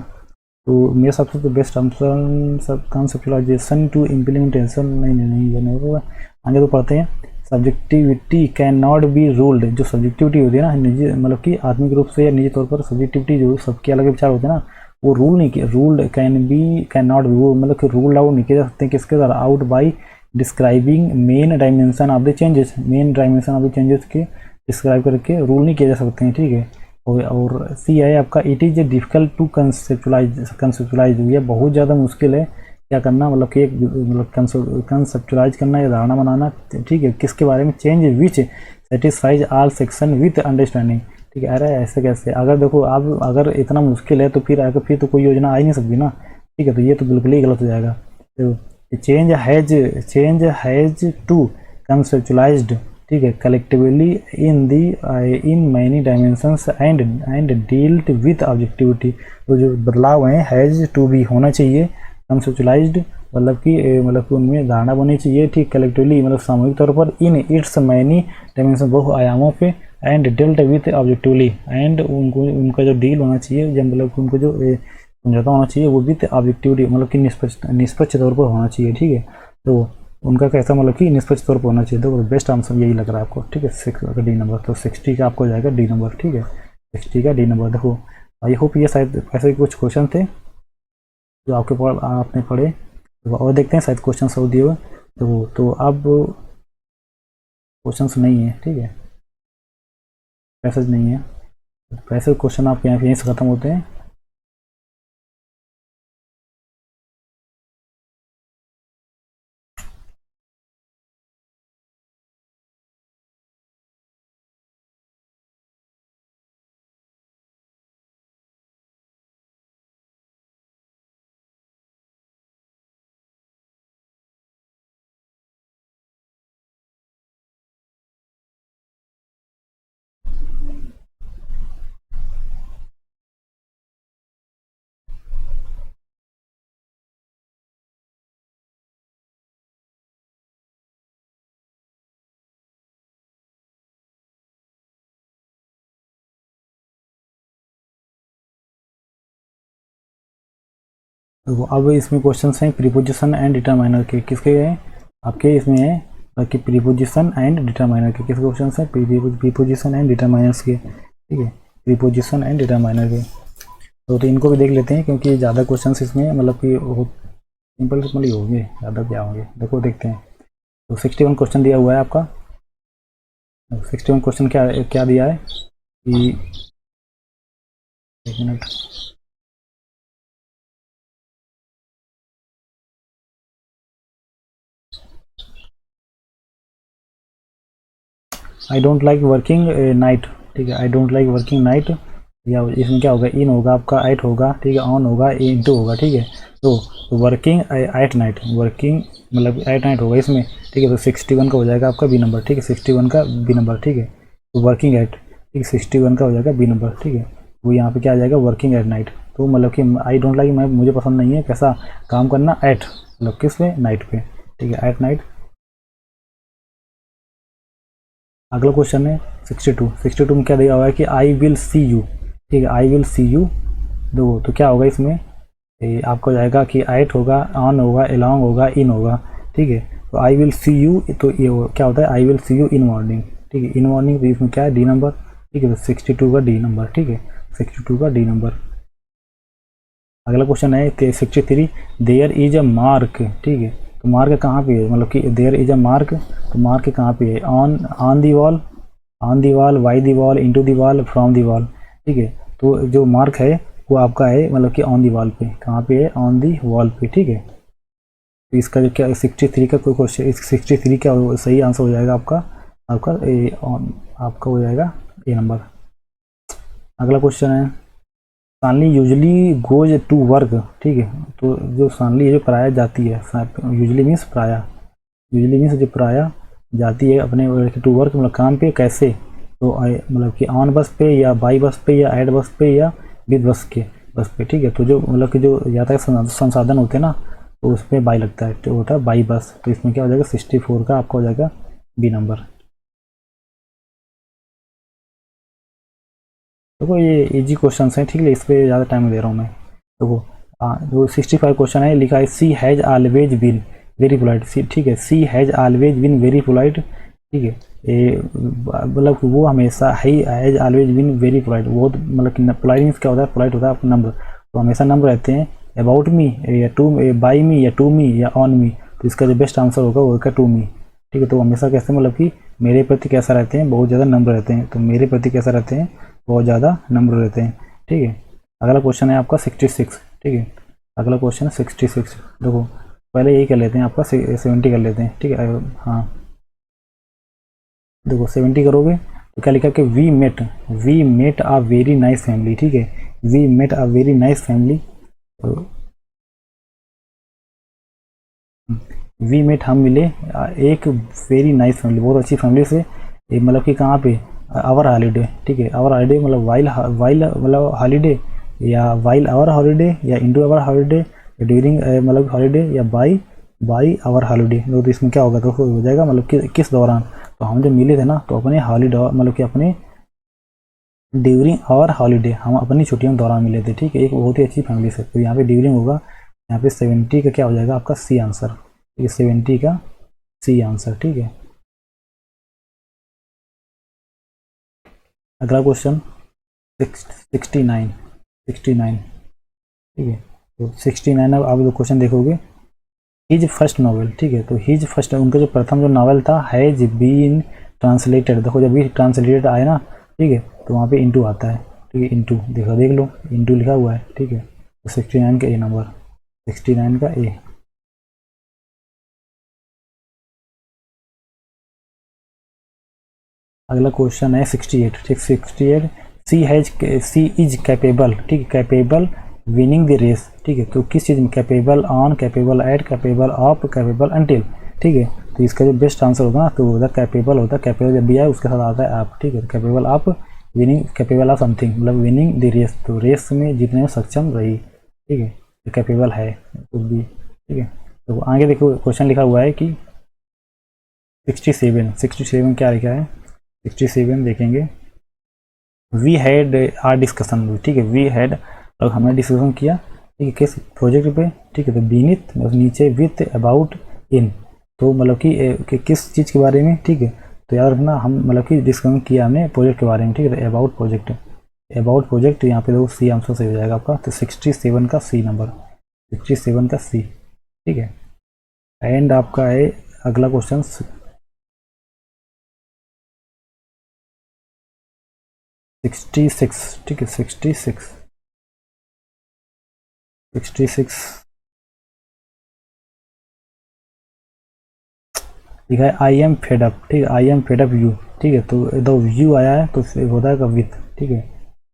तो मेरे हिसाब से तो बेस्ट ऑप्शन सब कंसेप्चुलाइजेशन टू इम्प्लीमेंटेशन। नहीं ये नहीं होगा। आगे तो पढ़ते हैं, subjectivity can not be ruled. जो सब्जेक्टिविटी होती है ना निजी मतलब कि आत्मिक रूप से या निजी तौर पर सब्जेक्टिविटी जो सबके अलग विचार होते हैं ना, वो रूल्ड कैन नॉट बी, वो मतलब कि रूल्ड आउट नहीं किए जा सकते किसके द्वारा, out by describing main dimension of the changes. Main dimension of the changes के डिस्क्राइब करके रूल नहीं किए जा सकते हैं। ठीक है, और सी है आपका it is difficult to conceptualise, ये बहुत ज़्यादा मुश्किल है क्या करना, मतलब कि एक मतलब कंसेप्चुलाइज करना या धारणा बनाना, ठीक है, किसके बारे में, change which satisfies all section with understanding, ठीक है। अरे ऐसे कैसे, अगर देखो आप अगर इतना मुश्किल है तो फिर तो कोई योजना आ ही नहीं सकती ना, ठीक है, तो ये तो बिल्कुल ही गलत हो जाएगा। तो चेंज हैज टू कंसेप्चुलाइज्ड, ठीक है, collectively in many dimensions and dealt with objectivity, तो जो बदलाव हैं हैज़ टू बी होना चाहिए, कंसेप्चुलाइज्ड मतलब कि उनमें धारणा बननी चाहिए, ठीक, कलेक्टिवली मतलब सामूहिक तौर पर, इन इट्स मैनी डायमेंशन बहु आयामों पे, and dealt with objectively, and उनका जो डील होना चाहिए, जब मतलब उनको जो समझौता होना चाहिए वो विथ ऑब्जेक्टिविटी मतलब कि निष्पक्ष तौर पर होना चाहिए, ठीक है। तो उनका कैसा मतलब कि निष्पक्ष तौर पर होना चाहिए, तो बेस्ट आंसर यही लग रहा है आपको, ठीक है, 6 का डी नंबर, तो 60 का आपको हो जाएगा डी नंबर, ठीक है, 60 का डी नंबर। देखो आई होप ये शायद ऐसे कुछ क्वेश्चन थे जो आपने पढ़े, तो और देखते हैं शायद क्वेश्चन सब दिए हुए, तो अब क्वेश्चन नहीं है, ठीक है, पैसेज नहीं है, पैसेज क्वेश्चन आपके यहाँ यहीं से ख़त्म होते हैं। तो अब इसमें क्वेश्चन हैं प्रीपोजिशन एंड डिटरमाइनर के, किसके हैं आपके इसमें है, बाकी प्रीपोजिशन एंड डिटरमाइनर के किसके क्वेश्चन हैं, प्रीपोजिशन एंड डिटरमाइनर्स के, ठीक है, प्रीपोजिशन एंड डिटरमाइनर के, तो इनको भी देख लेते हैं क्योंकि ज़्यादा क्वेश्चन इसमें मतलब कि सिंपल ही होंगे, ज़्यादा क्या होंगे, देखो देखते हैं। तो 61 क्वेश्चन दिया हुआ है आपका, 61 क्वेश्चन क्या क्या दिया है कि, एक minute, I don't like working night, ठीक है, I don't like working night, या इसमें क्या होगा, इन होगा आपका, एट होगा, ठीक है, ऑन होगा, इनटू होगा, ठीक है, तो वर्किंग एट नाइट, वर्किंग मतलब एट नाइट होगा इसमें, ठीक है, तो 61 का हो जाएगा आपका बी नंबर, ठीक है, 61 का बी नंबर, ठीक है, तो वर्किंग एट, ठीक है, 61 का हो जाएगा बी नंबर, ठीक है, वो यहाँ पे क्या आ जाएगा, वर्किंग एट नाइट, तो मतलब कि आई डोंट लाइक, मैं मुझे पसंद नहीं है कैसा काम करना, एट मतलब किस पे, नाइट पे, ठीक है, एट नाइट। अगला क्वेश्चन है 62 में क्या दिया हुआ है कि आई विल सी यू, ठीक है, आई विल सी यू, दो तो क्या होगा इसमें, आपको जाएगा कि एट होगा, ऑन होगा, अलोंग होगा, इन होगा, ठीक है, तो आई विल सी यू, तो ये क्या होता है, I will see you in morning, ठीक है, इन मॉर्निंग, तो इसमें क्या है, डी नंबर, ठीक है, तो 62 का डी नंबर, ठीक है, 62 का डी नंबर। अगला क्वेश्चन है 63, देयर इज अ मार्क, ठीक है, तो मार्क कहाँ पे है, मतलब कि देयर इज अ मार्क, तो मार्क कहाँ पे है, on the wall, on the wall, by the wall, into the wall, from the wall, ठीक है, तो जो मार्क है वो आपका है मतलब कि ऑन दी वॉल पे, कहाँ पे है, ऑन दी वॉल पे, ठीक है, तो इसका जो क्या 63 का कोई क्वेश्चन, 63 का सही आंसर हो जाएगा आपका, आपका हो जाएगा ए नंबर। अगला क्वेश्चन है सानली यूजली गोज टू वर्क, ठीक है, तो जो सानली जो प्राय जाती है, यूजली मीन्स प्राय, यूजली मीन्स जो प्राय जाती है अपने टू वर्क मतलब काम पे, कैसे, तो मतलब कि ऑन बस पे या बाई बस पे या एड बस पे या विद बस पे, ठीक है, तो जो मतलब कि जो यातायात संसाधन होते हैं ना, तो उसमें बाई लगता है, तो होता है बाई बस, तो इसमें क्या हो जाएगा 64 का आपका हो जाएगा बी नंबर। देखो ये इजी क्वेश्चन हैं, ठीक है, इस पर ज़्यादा टाइम दे रहा हूँ मैं। देखो जो 65 क्वेश्चन है लिखा है she has always been very polite, she, ठीक है, she has always been very polite, ठीक है, ये मतलब वो हमेशा has always been very polite, वो मतलब कि पोलाइट मीन्स क्या होता है, पोलाइट होता है आपका नंबर, तो हमेशा नंबर रहते हैं अबाउट मी या टू बाई मी या टू मी या ऑन मी, तो इसका जो बेस्ट आंसर होगा वो होगा टू मी, ठीक है, तो हमेशा कैसे मतलब कि मेरे प्रति कैसा रहते हैं, बहुत ज़्यादा नंबर रहते हैं, तो मेरे प्रति कैसा रहते हैं, बहुत ज़्यादा नंबर रहते हैं। ठीक है, अगला क्वेश्चन है आपका 66। ठीक है, अगला क्वेश्चन है 66। देखो पहले यही कर लेते हैं, आपका 70 कर लेते हैं। ठीक है, हाँ देखो 70 करोगे तो क्या लिखा कि we met a very nice family. ठीक है, we met a very nice family, we met हम मिले एक वेरी नाइस फैमिली, बहुत अच्छी फैमिली से, मतलब कि कहाँ पे, आवर हॉलीडे। ठीक है, आवर हॉलीडे मतलब वाइल वाइल मतलब हॉलीडे, या वाइल आवर हॉलीडे, या इंटू आवर हॉलीडे, या ड्यूरिंग मतलब हॉलीडे, या बाई आवर हॉलीडे। तो इसमें क्या होगा, तो हो जाएगा मतलब कि किस दौरान। तो हम जब मिले थे ना तो अपने हॉलीडे मतलब कि अपने ड्यूरिंग आवर हॉलीडे, हम अपनी छुट्टियों के दौरान मिले थे। ठीक है, एक बहुत ही अच्छी फैमिली से, तो यहाँ पे ड्यूरिंग होगा, यहाँ पे 70 का क्या हो जाएगा आपका सी आंसर। ठीक है, 70 का सी आंसर। ठीक है, अगला क्वेश्चन 69। 69। ठीक है, तो 69 अब आप जो क्वेश्चन देखोगे, हिज फर्स्ट नॉवल। ठीक है, तो हिज फर्स्ट उनका जो प्रथम जो नावल था, हैज बीन ट्रांसलेटेड। देखो जब भी ट्रांसलेटेड आए ना, ठीक है, तो वहाँ पे इंटू आता है। ठीक है, इंटू देखो देख लो, इंटू लिखा हुआ है। ठीक है, तो 69 का ए नंबर, 69 का ए। अगला क्वेश्चन है 68। ठीक, 68। सी इज कैपेबल। ठीक है, कैपेबल विनिंग द रेस। ठीक है, तो किस चीज़ में, capable on, capable at, capable of, capable until. ठीक है, तो इसका जो बेस्ट आंसर होगा ना, तो होता कैपेबल होता है। कैपेबल जब भी आए उसके साथ आता है आप। ठीक है, capable of winning, capable of something मतलब विनिंग द रेस, तो रेस में जीतने में सक्षम रही। ठीक है, तो कैपेबल है कुछ भी। ठीक है, तो आगे देखो क्वेश्चन लिखा हुआ है कि 67। 67 क्या लिखा है, 67 देखेंगे, वी हैड आर डिस्कशन। ठीक है, वी हैड, और हमने डिस्कशन किया। ठीक है, किस प्रोजेक्ट पे। ठीक है, तो बीनिथ मतलब नीचे, विथ, अबाउट, इन, तो मतलब कि किस चीज़ के बारे में। ठीक है, तो याद रखना हम मतलब कि डिस्कशन किया हमने प्रोजेक्ट के बारे में। ठीक है, तो अबाउट प्रोजेक्ट, अबाउट प्रोजेक्ट यहाँ पे देखो सी आंसर सही हो जाएगा आपका। तो 67 का सी नंबर, 67 का सी। ठीक है, एंड आपका है अगला क्वेश्चन 66। ठीक है, 66। 66 लिखा है आई एम फेड अप। ठीक है, I am fed up you. ठीक है, तो दो यू आया है तो फिर होता है का विथ। ठीक है,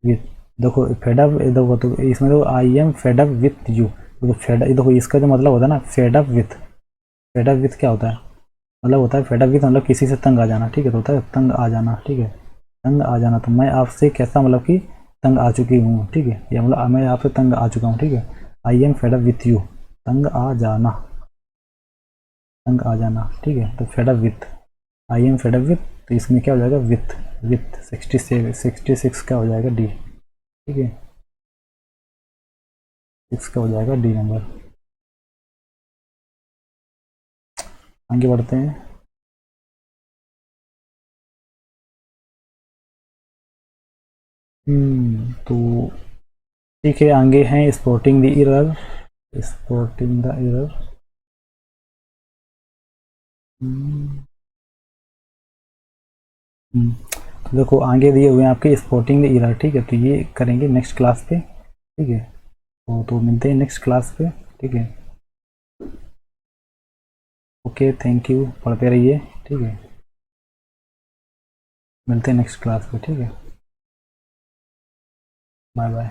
विथ, देखो फेड अप, देखो तो इसमें देखो I am fed up with you. देखो फेड, देखो इसका जो मतलब होता है ना fed up with, fed up with क्या होता है, मतलब होता है फेड अप विथ मतलब किसी से तंग आ जाना। ठीक है, तो होता है तंग आ जाना। ठीक है, तंग आ जाना, तो मैं आपसे कैसा मतलब कि तंग आ चुकी हूँ। ठीक है, या मतलब मैं आपसे तंग आ चुका हूँ। ठीक है, I am fed up with you, तंग आ जाना, तंग आ जाना। ठीक है, तो fed up with, I am fed up with, तो इसमें क्या हो जाएगा विथ, विथ 67, 66 का हो जाएगा डी। ठीक है, 6 का हो जाएगा डी नंबर। आगे बढ़ते हैं। तो ठीक है, आगे हैं sporting the error, sporting the error. तो देखो आगे दिए हुए हैं आपके स्पोर्टिंग द इरर। ठीक है, तो ये करेंगे नेक्स्ट क्लास पे। ठीक है, तो मिलते हैं नेक्स्ट क्लास पे। ठीक है, ओके, थैंक यू, पढ़ते रहिए। ठीक है, मिलते हैं नेक्स्ट क्लास पे। ठीक है, बाय बाय।